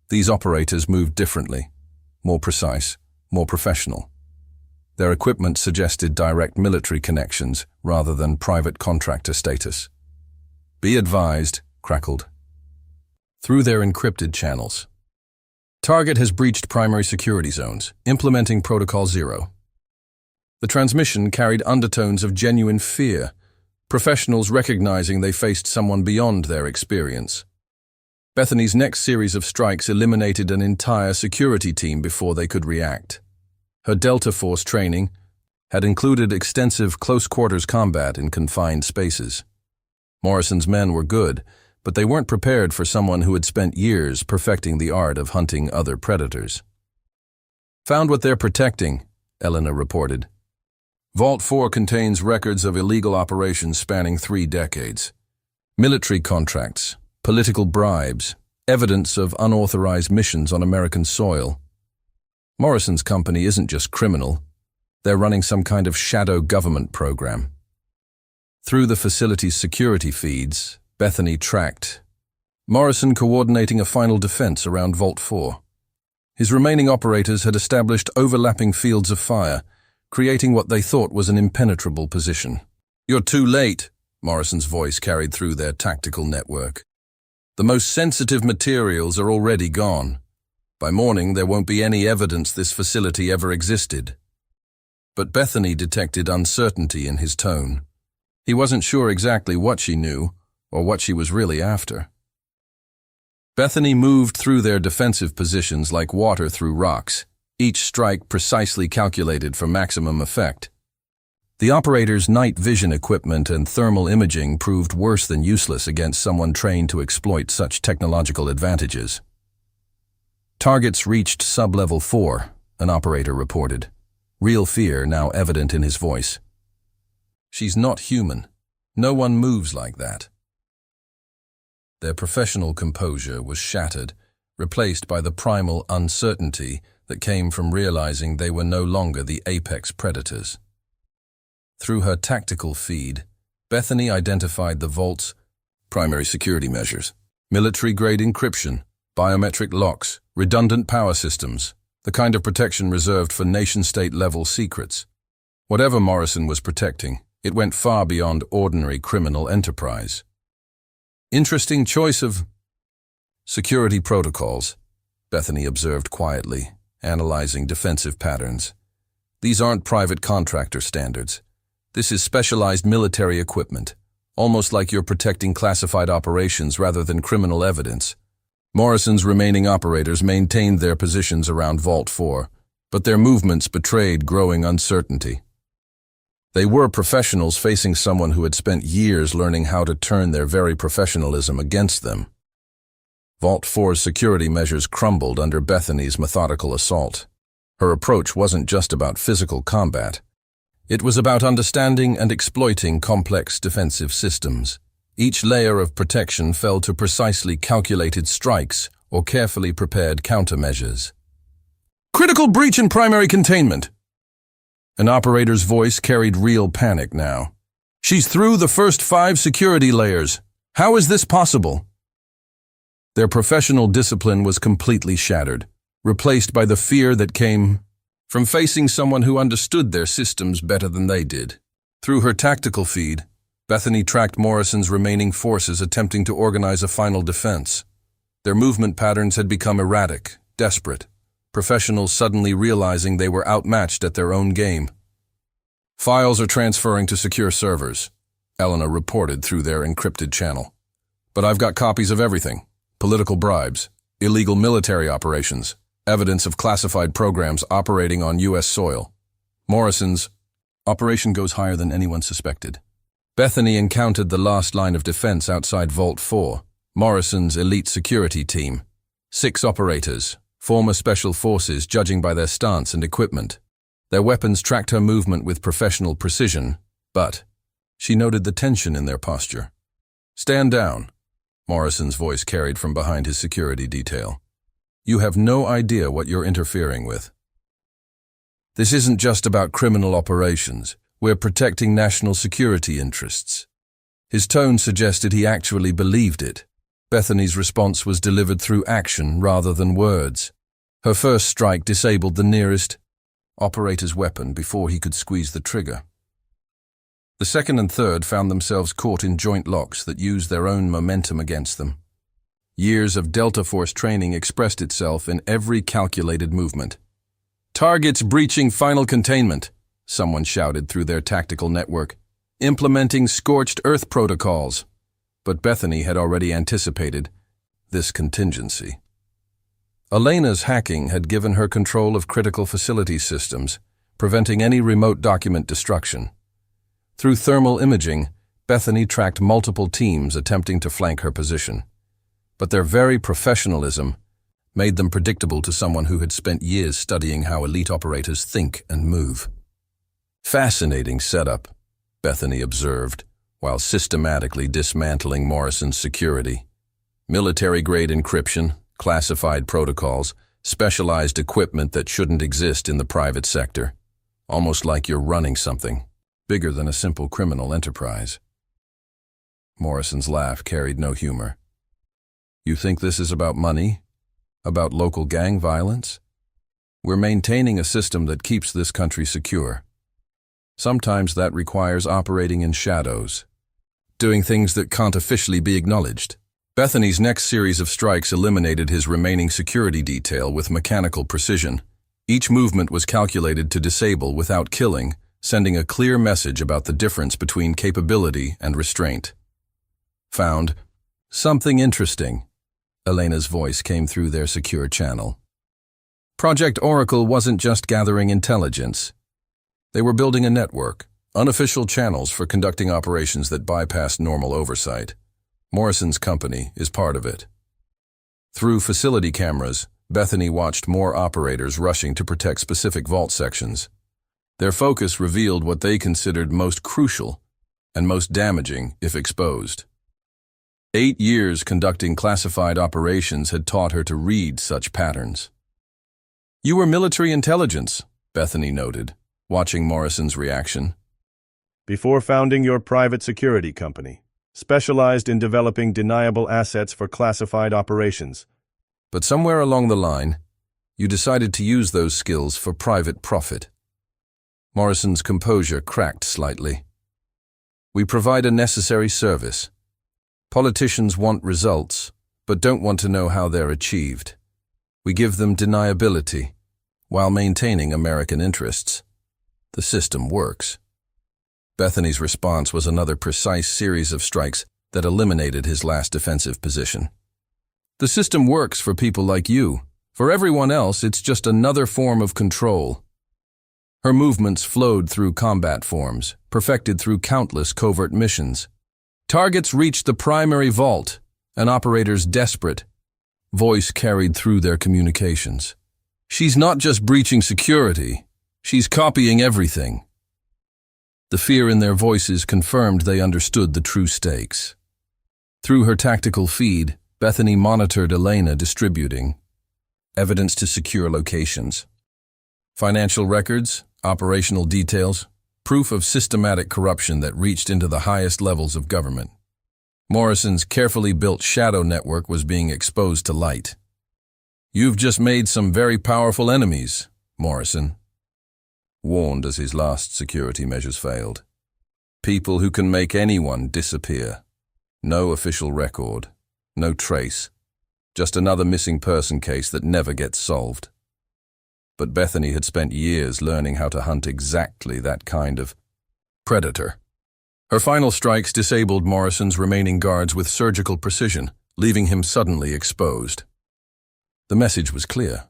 These operators moved differently, more precise, more professional. Their equipment suggested direct military connections rather than private contractor status. Be advised, crackled. Through their encrypted channels. Target has breached primary security zones, implementing Protocol 0. The transmission carried undertones of genuine fear, professionals recognizing they faced someone beyond their experience. Bethany's next series of strikes eliminated an entire security team before they could react. Her Delta Force training had included extensive close-quarters combat in confined spaces. Morrison's men were good, but they weren't prepared for someone who had spent years perfecting the art of hunting other predators. Found what they're protecting, Elena reported. Vault 4 contains records of illegal operations spanning 3 decades. Military contracts, political bribes, evidence of unauthorized missions on American soil. Morrison's company isn't just criminal. They're running some kind of shadow government program. Through the facility's security feeds, Bethany tracked Morrison coordinating a final defense around Vault 4. His remaining operators had established overlapping fields of fire, creating what they thought was an impenetrable position. "You're too late," Morrison's voice carried through their tactical network. "The most sensitive materials are already gone. By morning, there won't be any evidence this facility ever existed." But Bethany detected uncertainty in his tone. He wasn't sure exactly what she knew or what she was really after. Bethany moved through their defensive positions like water through rocks, each strike precisely calculated for maximum effect. The operator's night vision equipment and thermal imaging proved worse than useless against someone trained to exploit such technological advantages. Targets reached sub-level 4, an operator reported, real fear now evident in his voice. "She's not human. No one moves like that." Their professional composure was shattered, replaced by the primal uncertainty that came from realizing they were no longer the apex predators. Through her tactical feed, Bethany identified the Vault's primary security measures: military-grade encryption, biometric locks, redundant power systems, the kind of protection reserved for nation-state-level secrets. Whatever Morrison was protecting, it went far beyond ordinary criminal enterprise. "Interesting choice of security protocols," Bethany observed quietly, analyzing defensive patterns. "These aren't private contractor standards. This is specialized military equipment, almost like you're protecting classified operations rather than criminal evidence." Morrison's remaining operators maintained their positions around Vault 4, but their movements betrayed growing uncertainty. They were professionals facing someone who had spent years learning how to turn their very professionalism against them. Vault 4's security measures crumbled under Bethany's methodical assault. Her approach wasn't just about physical combat. It was about understanding and exploiting complex defensive systems. Each layer of protection fell to precisely calculated strikes or carefully prepared countermeasures. "Critical breach in primary containment!" An operator's voice carried real panic now. "She's through the first 5 security layers. How is this possible?" Their professional discipline was completely shattered, replaced by the fear that came from facing someone who understood their systems better than they did. Through her tactical feed, Bethany tracked Morrison's remaining forces attempting to organize a final defense. Their movement patterns had become erratic, desperate, professionals suddenly realizing they were outmatched at their own game. "Files are transferring to secure servers," Elena reported through their encrypted channel. "But I've got copies of everything: political bribes, illegal military operations, evidence of classified programs operating on U.S. soil. Morrison's operation goes higher than anyone suspected." Bethany encountered the last line of defense outside Vault 4, Morrison's elite security team. 6 operators, former special forces judging by their stance and equipment. Their weapons tracked her movement with professional precision, but she noted the tension in their posture. "Stand down," Morrison's voice carried from behind his security detail. "You have no idea what you're interfering with. This isn't just about criminal operations. We're protecting national security interests." His tone suggested he actually believed it. Bethany's response was delivered through action rather than words. Her first strike disabled the nearest operator's weapon before he could squeeze the trigger. The second and third found themselves caught in joint locks that used their own momentum against them. Years of Delta Force training expressed itself in every calculated movement. "Targets breaching final containment," someone shouted through their tactical network, "implementing scorched earth protocols." But Bethany had already anticipated this contingency. Elena's hacking had given her control of critical facility systems, preventing any remote document destruction. Through thermal imaging, Bethany tracked multiple teams attempting to flank her position. But their very professionalism made them predictable to someone who had spent years studying how elite operators think and move. Fascinating setup, Bethany observed, while systematically dismantling Morrison's security. Military-grade encryption, classified protocols, specialized equipment that shouldn't exist in the private sector. Almost like you're running something bigger than a simple criminal enterprise. Morrison's laugh carried no humor. You think this is about money? About local gang violence? We're maintaining a system that keeps this country secure. Sometimes that requires operating in shadows, doing things that can't officially be acknowledged. Bethany's next series of strikes eliminated his remaining security detail with mechanical precision. Each movement was calculated to disable without killing, sending a clear message about the difference between capability and restraint. Found something interesting. Elena's voice came through their secure channel. Project Oracle wasn't just gathering intelligence. They were building a network, unofficial channels for conducting operations that bypassed normal oversight. Morrison's company is part of it. Through facility cameras, Bethany watched more operators rushing to protect specific vault sections. Their focus revealed what they considered most crucial and most damaging if exposed. 8 years conducting classified operations had taught her to read such patterns. You were military intelligence, Bethany noted, watching Morrison's reaction.
Before founding your private security company, specialized in developing deniable assets for classified operations.
But somewhere along the line, you decided to use those skills for private profit. Morrison's composure cracked slightly. We provide a necessary service. Politicians want results, but don't want to know how they're achieved. We give them deniability, while maintaining American interests. The system works. Bethany's response was another precise series of strikes that eliminated his last defensive position. The system works for people like you. For everyone else, it's just another form of control. Her movements flowed through combat forms, perfected through countless covert missions. Targets reached the primary vault, and operators desperate. Voice carried through their communications. She's not just breaching security, she's copying everything. The fear in their voices confirmed they understood the true stakes. Through her tactical feed, Bethany monitored Elena distributing evidence to secure locations. Financial records, operational details, proof of systematic corruption that reached into the highest levels of government. Morrison's carefully built shadow network was being exposed to light. You've just made some very powerful enemies, Morrison warned as his last security measures failed. People who can make anyone disappear. No official record, no trace, just another missing person case that never gets solved. But Bethany had spent years learning how to hunt exactly that kind of predator. Her final strikes disabled Morrison's remaining guards with surgical precision, leaving him suddenly exposed. The message was clear.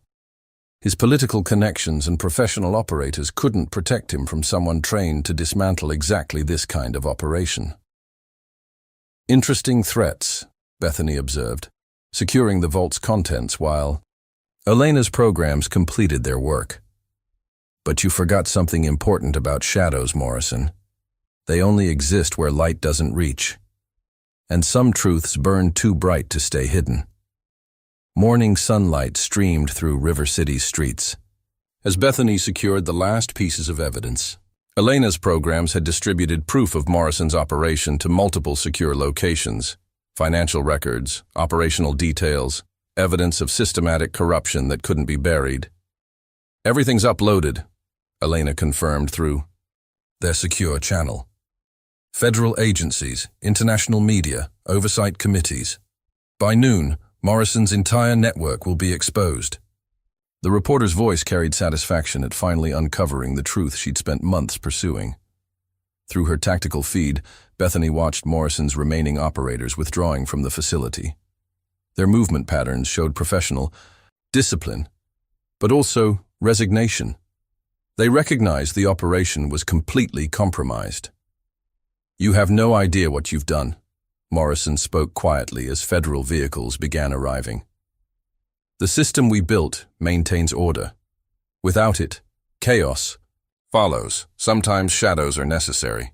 His political connections and professional operators couldn't protect him from someone trained to dismantle exactly this kind of operation. Interesting threats, Bethany observed, securing the vault's contents while Elena's programs completed their work. But you forgot something important about shadows, Morrison. They only exist where light doesn't reach. And some truths burn too bright to stay hidden. Morning sunlight streamed through River City's streets. As Bethany secured the last pieces of evidence, Elena's programs had distributed proof of Morrison's operation to multiple secure locations, financial records, operational details, evidence of systematic corruption that couldn't be buried. Everything's uploaded, Elena confirmed through their secure channel. Federal agencies, international media, oversight committees. By noon, Morrison's entire network will be exposed. The reporter's voice carried satisfaction at finally uncovering the truth she'd spent months pursuing. Through her tactical feed, Bethany watched Morrison's remaining operators withdrawing from the facility. Their movement patterns showed professional discipline, but also resignation. They recognized the operation was completely compromised. You have no idea what you've done, Morrison spoke quietly as federal vehicles began arriving. The system we built maintains order. Without it, chaos follows. Sometimes shadows are necessary.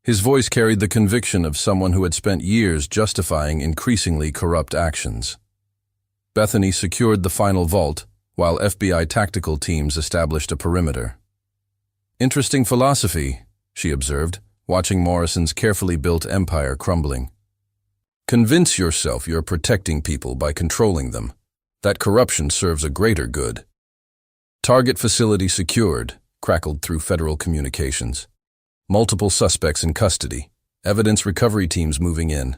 His voice carried the conviction of someone who had spent years justifying increasingly corrupt actions. Bethany secured the final vault, while FBI tactical teams established a perimeter. Interesting philosophy, she observed, watching Morrison's carefully built empire crumbling. Convince yourself you're protecting people by controlling them. That corruption serves a greater good. Target facility secured, crackled through federal communications. Multiple suspects in custody, evidence recovery teams moving in.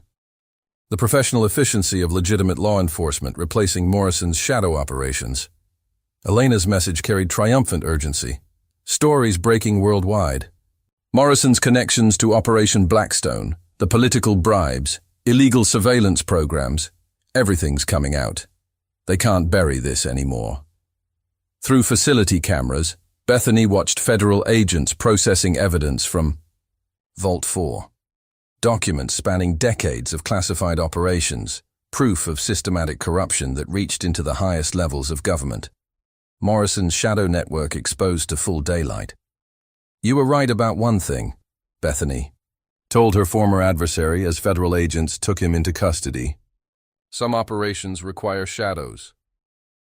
The professional efficiency of legitimate law enforcement replacing Morrison's shadow operations. Elena's message carried triumphant urgency. Stories breaking worldwide. Morrison's connections to Operation Blackstone, the political bribes, illegal surveillance programs, everything's coming out. They can't bury this anymore. Through facility cameras, Bethany watched federal agents processing evidence from Vault 4. Documents spanning decades of classified operations, proof of systematic corruption that reached into the highest levels of government. Morrison's shadow network exposed to full daylight. You were right about one thing, Bethany told her former adversary as federal agents took him into custody. Some operations require shadows,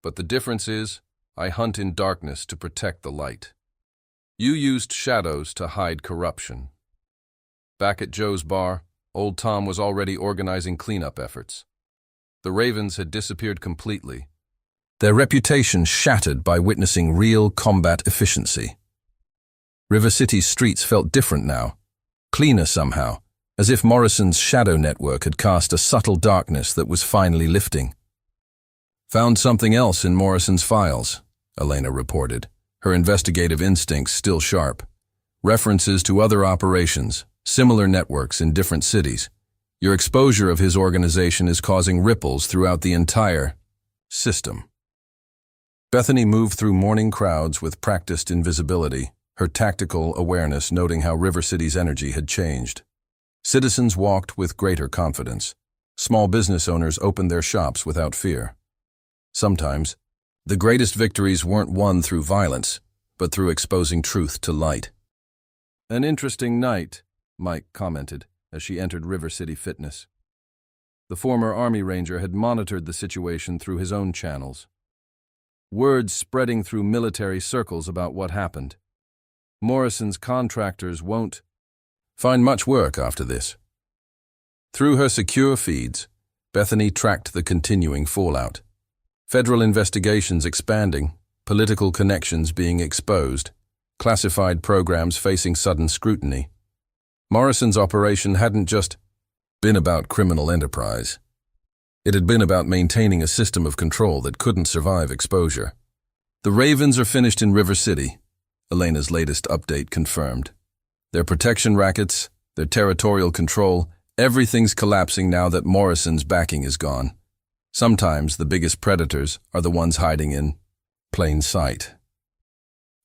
but the difference is I hunt in darkness to protect the light. You used shadows to hide corruption. Back at Joe's bar, old Tom was already organizing cleanup efforts. The Ravens had disappeared completely, their reputation shattered by witnessing real combat efficiency. River City's streets felt different now, cleaner somehow, as if Morrison's shadow network had cast a subtle darkness that was finally lifting. Found something else in Morrison's files, Elena reported, her investigative instincts still sharp. References to other operations, similar networks in different cities. Your exposure of his organization is causing ripples throughout the entire system. Bethany moved through morning crowds with practiced invisibility, her tactical awareness noting how River City's energy had changed. Citizens walked with greater confidence. Small business owners opened their shops without fear. Sometimes, the greatest victories weren't won through violence, but through exposing truth to light. An interesting night, Mike commented as she entered River City Fitness. The former Army Ranger had monitored the situation through his own channels. Words spreading through military circles about what happened. Morrison's contractors won't find much work after this. Through her secure feeds, Bethany tracked the continuing fallout. Federal investigations expanding, political connections being exposed, classified programs facing sudden scrutiny. Morrison's operation hadn't just been about criminal enterprise. It had been about maintaining a system of control that couldn't survive exposure. The Ravens are finished in River City, Elena's latest update confirmed. Their protection rackets, their territorial control, everything's collapsing now that Morrison's backing is gone. Sometimes the biggest predators are the ones hiding in plain sight.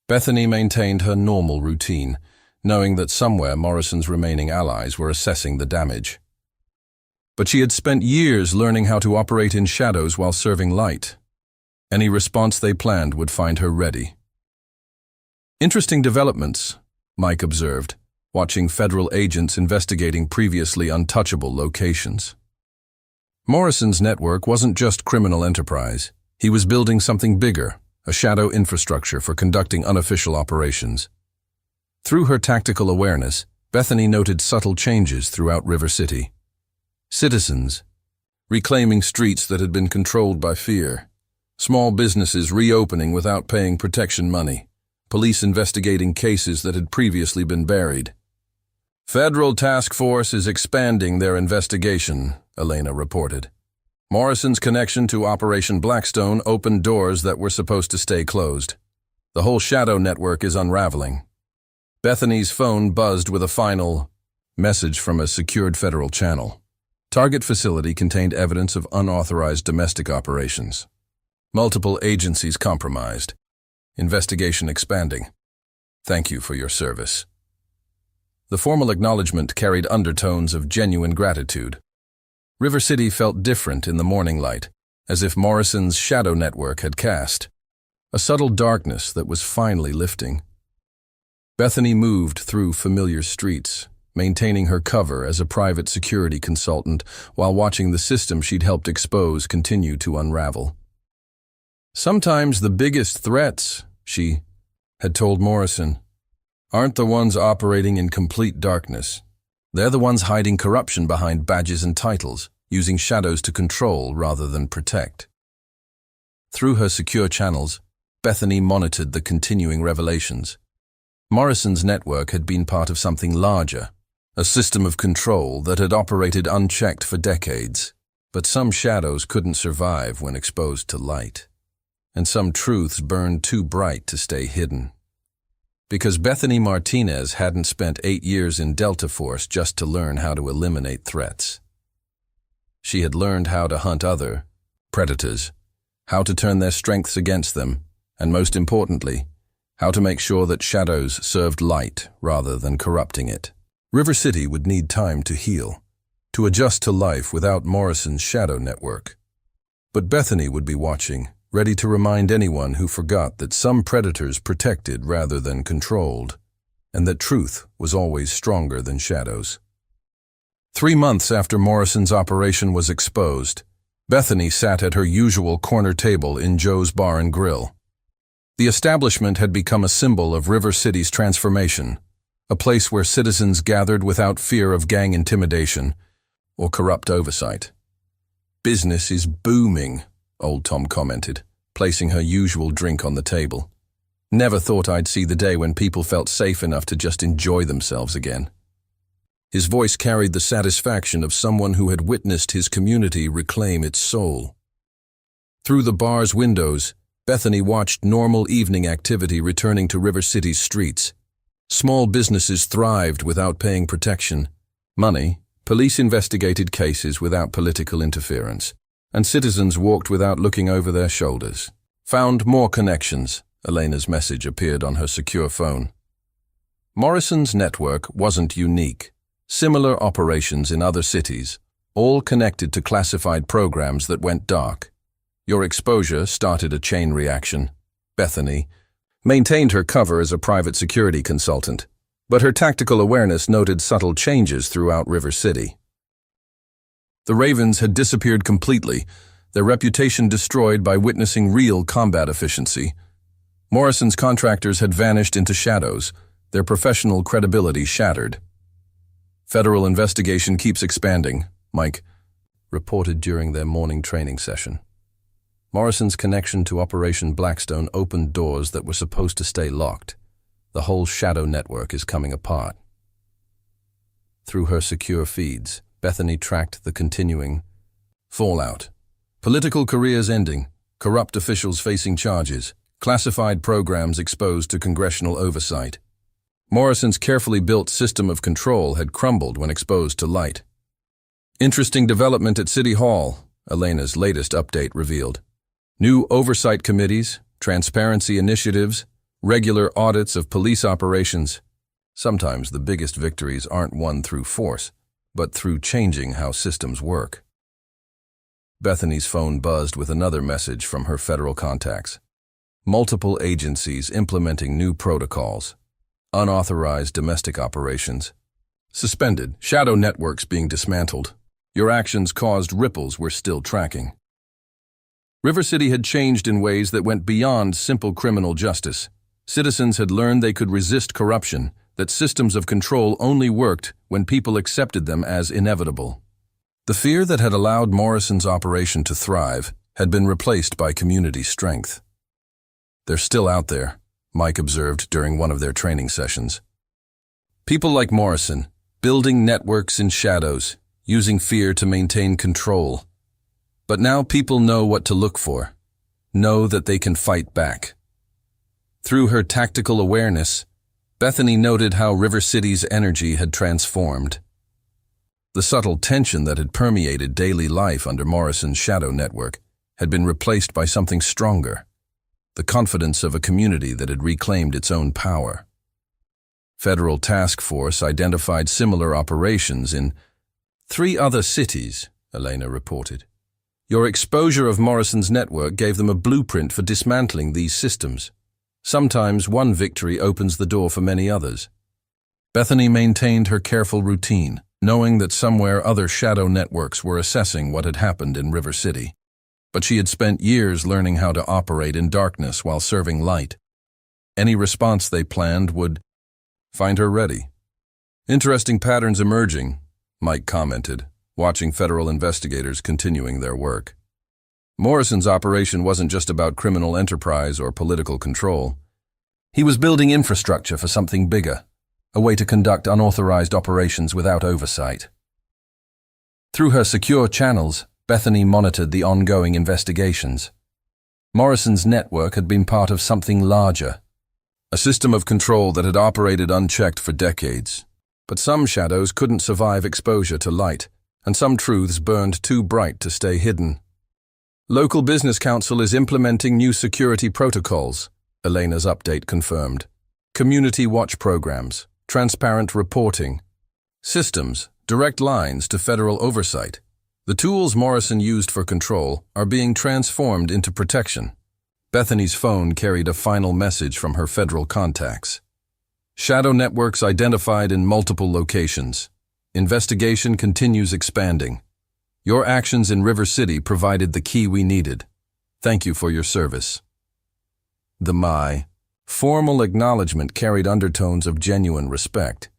Bethany maintained her normal routine, knowing that somewhere Morrison's remaining allies were assessing the damage. But she had spent years learning how to operate in shadows while serving light. Any response they planned would find her ready. Interesting developments, Mike observed, watching federal agents investigating previously untouchable locations. Morrison's network wasn't just criminal enterprise. He was building something bigger, a shadow infrastructure for conducting unofficial operations. Through her tactical awareness, Bethany noted subtle changes throughout River City. Citizens reclaiming streets that had been controlled by fear. Small businesses reopening without paying protection money. Police investigating cases that had previously been buried. Federal task force is expanding their investigation, Elena reported. Morrison's connection to Operation Blackstone opened doors that were supposed to stay closed. The whole shadow network is unraveling. Bethany's phone buzzed with a final message from a secured federal channel. Target facility contained evidence of unauthorized domestic operations. Multiple agencies compromised. Investigation expanding. Thank you for your service. The formal acknowledgement carried undertones of genuine gratitude. River City felt different in the morning light, as if Morrison's shadow network had cast, a subtle darkness that was finally lifting. Bethany moved through familiar streets, maintaining her cover as a private security consultant while watching the system she'd helped expose continue to unravel. Sometimes the biggest threats, she had told Morrison, aren't the ones operating in complete darkness. They're the ones hiding corruption behind badges and titles, using shadows to control rather than protect. Through her secure channels, Bethany monitored the continuing revelations. Morrison's network had been part of something larger, a system of control that had operated unchecked for decades. But some shadows couldn't survive when exposed to light, and some truths burned too bright to stay hidden. Because Betheny Martinez hadn't spent 8 years in Delta Force just to learn how to eliminate threats. She had learned how to hunt other predators, how to turn their strengths against them, and most importantly, how to make sure that shadows served light rather than corrupting it. River City would need time to heal, to adjust to life without Morrison's shadow network. But Bethany would be watching, ready to remind anyone who forgot that some predators protected rather than controlled, and that truth was always stronger than shadows. 3 months after Morrison's operation was exposed, Bethany sat at her usual corner table in Joe's Bar and Grill. The establishment had become a symbol of River City's transformation, a place where citizens gathered without fear of gang intimidation or corrupt oversight. "Business is booming," old Tom commented, placing her usual drink on the table. "Never thought I'd see the day when people felt safe enough to just enjoy themselves again." His voice carried the satisfaction of someone who had witnessed his community reclaim its soul. Through the bar's windows, Bethany watched normal evening activity returning to River City's streets. Small businesses thrived without paying protection. Money, police investigated cases without political interference, and citizens walked without looking over their shoulders. "Found more connections," Elena's message appeared on her secure phone. Morrison's network wasn't unique. Similar operations in other cities, all connected to classified programs that went dark. Your exposure started a chain reaction. Bethany maintained her cover as a private security consultant, but her tactical awareness noted subtle changes throughout River City. The Ravens had disappeared completely, their reputation destroyed by witnessing real combat efficiency. Morrison's contractors had vanished into shadows, their professional credibility shattered. "Federal investigation keeps expanding," Mike reported during their morning training session. Morrison's connection to Operation Blackstone opened doors that were supposed to stay locked. The whole shadow network is coming apart. Through her secure feeds, Bethany tracked the continuing fallout. Political careers ending, corrupt officials facing charges, classified programs exposed to congressional oversight. Morrison's carefully built system of control had crumbled when exposed to light. "Interesting development at City Hall," Elena's latest update revealed. "New oversight committees, transparency initiatives, regular audits of police operations. Sometimes the biggest victories aren't won through force, but through changing how systems work." Bethany's phone buzzed with another message from her federal contacts. Multiple agencies implementing new protocols. Unauthorized domestic operations. Suspended, shadow networks being dismantled. Your actions caused ripples we're still tracking. River City had changed in ways that went beyond simple criminal justice. Citizens had learned they could resist corruption, that systems of control only worked when people accepted them as inevitable. The fear that had allowed Morrison's operation to thrive had been replaced by community strength. "They're still out there," Mike observed during one of their training sessions. "People like Morrison, building networks in shadows, using fear to maintain control. But now people know what to look for, know that they can fight back." Through her tactical awareness, Bethany noted how River City's energy had transformed. The subtle tension that had permeated daily life under Morrison's shadow network had been replaced by something stronger, the confidence of a community that had reclaimed its own power. Federal task force identified similar operations in 3 other cities, Elena reported. Your exposure of Morrison's network gave them a blueprint for dismantling these systems. Sometimes one victory opens the door for many others. Bethany maintained her careful routine, knowing that somewhere other shadow networks were assessing what had happened in River City. But she had spent years learning how to operate in darkness while serving light. Any response they planned would find her ready. Interesting patterns emerging, Mike commented, watching federal investigators continuing their work. Morrison's operation wasn't just about criminal enterprise or political control. He was building infrastructure for something bigger, a way to conduct unauthorized operations without oversight. Through her secure channels, Bethany monitored the ongoing investigations. Morrison's network had been part of something larger, a system of control that had operated unchecked for decades. But some shadows couldn't survive exposure to light, and some truths burned too bright to stay hidden. Local Business Council is implementing new security protocols, Elena's update confirmed. Community watch programs, transparent reporting, systems, direct lines to federal oversight. The tools Morrison used for control are being transformed into protection. Bethany's phone carried a final message from her federal contacts. Shadow networks identified in multiple locations. Investigation continues expanding. Your actions in River City provided the key we needed. Thank you for your service. The formal acknowledgement carried undertones of genuine respect,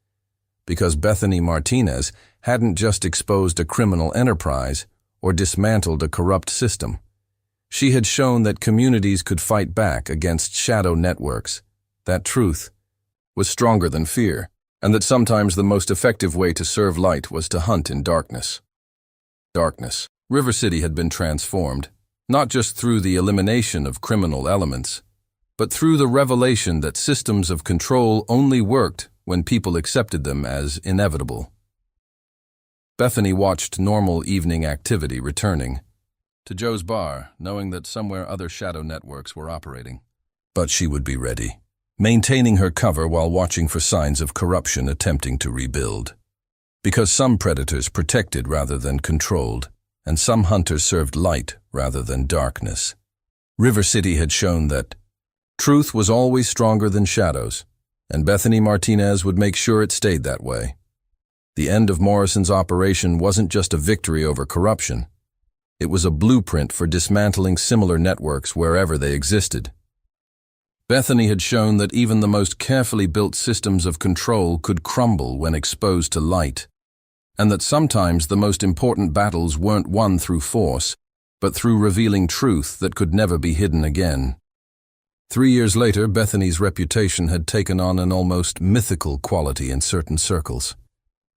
because Betheny Martinez hadn't just exposed a criminal enterprise or dismantled a corrupt system. She had shown that communities could fight back against shadow networks. That truth was stronger than fear, and that sometimes the most effective way to serve light was to hunt in darkness. River City had been transformed, not just through the elimination of criminal elements, but through the revelation that systems of control only worked when people accepted them as inevitable. Bethany watched normal evening activity returning to Joe's bar, knowing that somewhere other shadow networks were operating. But she would be ready, maintaining her cover while watching for signs of corruption attempting to rebuild. Because some predators protected rather than controlled, and some hunters served light rather than darkness. River City had shown that truth was always stronger than shadows, and Betheny Martinez would make sure it stayed that way. The end of Morrison's operation wasn't just a victory over corruption. It was a blueprint for dismantling similar networks wherever they existed. Bethany had shown that even the most carefully built systems of control could crumble when exposed to light, and that sometimes the most important battles weren't won through force, but through revealing truth that could never be hidden again. 3 years later, Bethany's reputation had taken on an almost mythical quality in certain circles.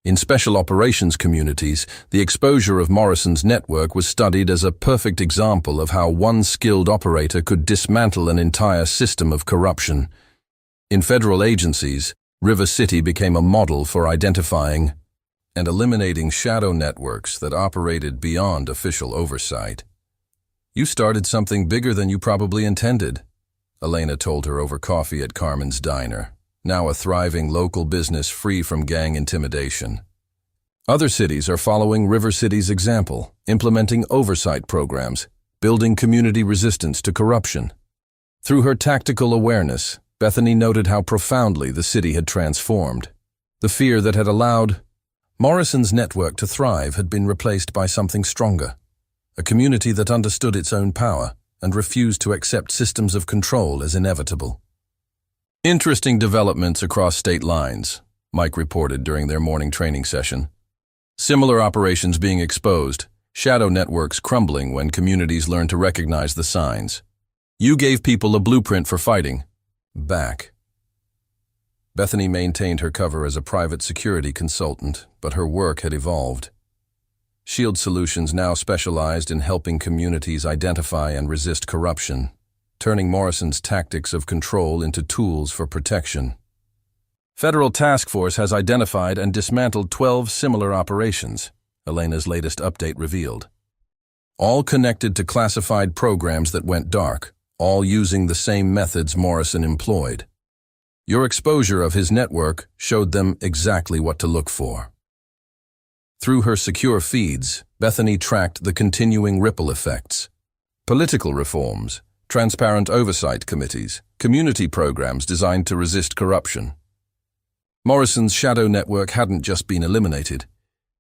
In special operations communities, the exposure of Morrison's network was studied as a perfect example of how one skilled operator could dismantle an entire system of corruption. In federal agencies, River City became a model for identifying and eliminating shadow networks that operated beyond official oversight. "You started something bigger than you probably intended," Elena told her over coffee at Carmen's Diner, now a thriving local business free from gang intimidation. Other cities are following River City's example, implementing oversight programs, building community resistance to corruption. Through her tactical awareness, Bethany noted how profoundly the city had transformed. The fear that had allowed Morrison's network to thrive had been replaced by something stronger, a community that understood its own power and refused to accept systems of control as inevitable. Interesting developments across state lines, Mike reported during their morning training session. Similar operations being exposed, shadow networks crumbling when communities learn to recognize the signs. You gave people a blueprint for fighting back. Bethany maintained her cover as a private security consultant, but her work had evolved. Shield Solutions now specialized in helping communities identify and resist corruption, turning Morrison's tactics of control into tools for protection. Federal Task Force has identified and dismantled 12 similar operations, Elena's latest update revealed. All connected to classified programs that went dark, all using the same methods Morrison employed. Your exposure of his network showed them exactly what to look for. Through her secure feeds, Bethany tracked the continuing ripple effects. Political reforms, transparent oversight committees, community programs designed to resist corruption. Morrison's shadow network hadn't just been eliminated.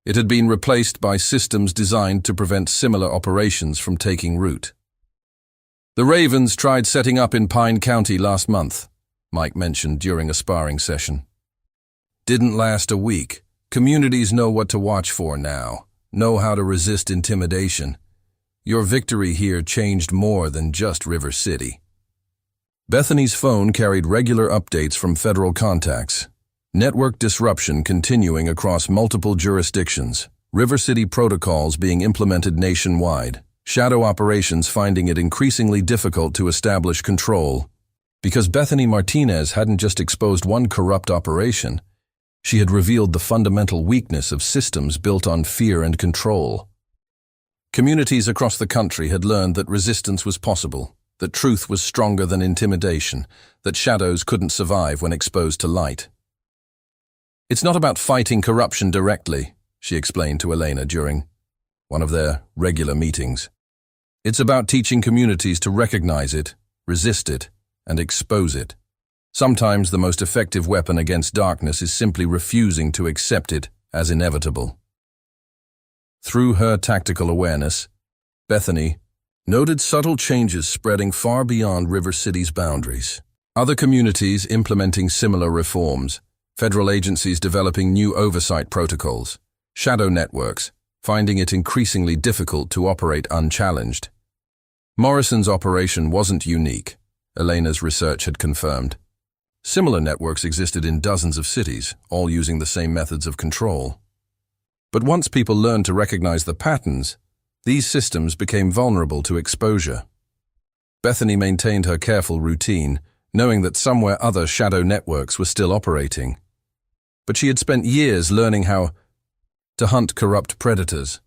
It had been replaced by systems designed to prevent similar operations from taking root. The Ravens tried setting up in Pine County last month, Mike mentioned during a sparring session. Didn't last a week. Communities know what to watch for now, know how to resist intimidation. Your victory here changed more than just River City. Bethany's phone carried regular updates from federal contacts. Network disruption continuing across multiple jurisdictions. River City protocols being implemented nationwide. Shadow operations finding it increasingly difficult to establish control. Because Betheny Martinez hadn't just exposed one corrupt operation, she had revealed the fundamental weakness of systems built on fear and control. Communities across the country had learned that resistance was possible, that truth was stronger than intimidation, that shadows couldn't survive when exposed to light. It's not about fighting corruption directly, she explained to Elena during one of their regular meetings. It's about teaching communities to recognize it, resist it, and expose it. Sometimes the most effective weapon against darkness is simply refusing to accept it as inevitable. Through her tactical awareness, Bethany noted subtle changes spreading far beyond River City's boundaries. Other communities implementing similar reforms, federal agencies developing new oversight protocols, shadow networks finding it increasingly difficult to operate unchallenged. Morrison's operation wasn't unique, Elena's research had confirmed. Similar networks existed in dozens of cities, all using the same methods of control. But once people learned to recognize the patterns, these systems became vulnerable to exposure. Bethany maintained her careful routine, knowing that somewhere other shadow networks were still operating. But she had spent years learning how to hunt corrupt predators,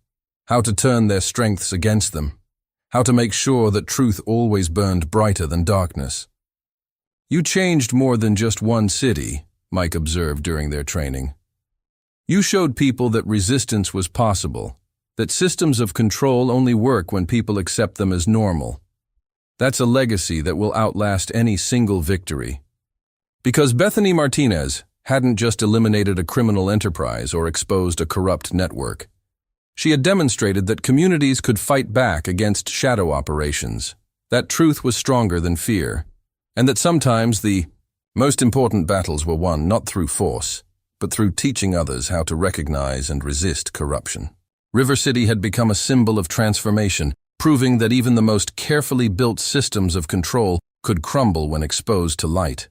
how to turn their strengths against them, how to make sure that truth always burned brighter than darkness. You changed more than just one city, Mike observed during their training. You showed people that resistance was possible, that systems of control only work when people accept them as normal. That's a legacy that will outlast any single victory. Because Betheny Martinez hadn't just eliminated a criminal enterprise or exposed a corrupt network. She had demonstrated that communities could fight back against shadow operations, that truth was stronger than fear, and that sometimes the most important battles were won not through force, but through teaching others how to recognize and resist corruption. River City had become a symbol of transformation, proving that even the most carefully built systems of control could crumble when exposed to light.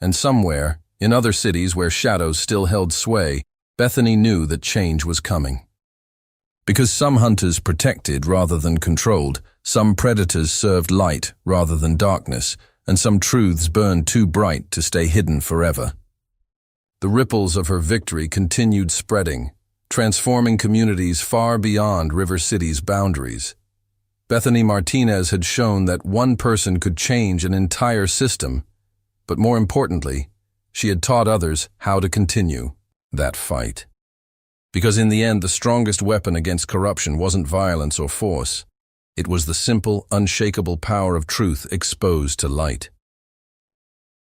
And somewhere, in other cities where shadows still held sway, Bethany knew that change was coming. Because some hunters protected rather than controlled, some predators served light rather than darkness, and some truths burned too bright to stay hidden forever. The ripples of her victory continued spreading, transforming communities far beyond River City's boundaries. Betheny Martinez had shown that one person could change an entire system, but more importantly, she had taught others how to continue that fight. Because in the end, the strongest weapon against corruption wasn't violence or force. It was the simple, unshakable power of truth exposed to light.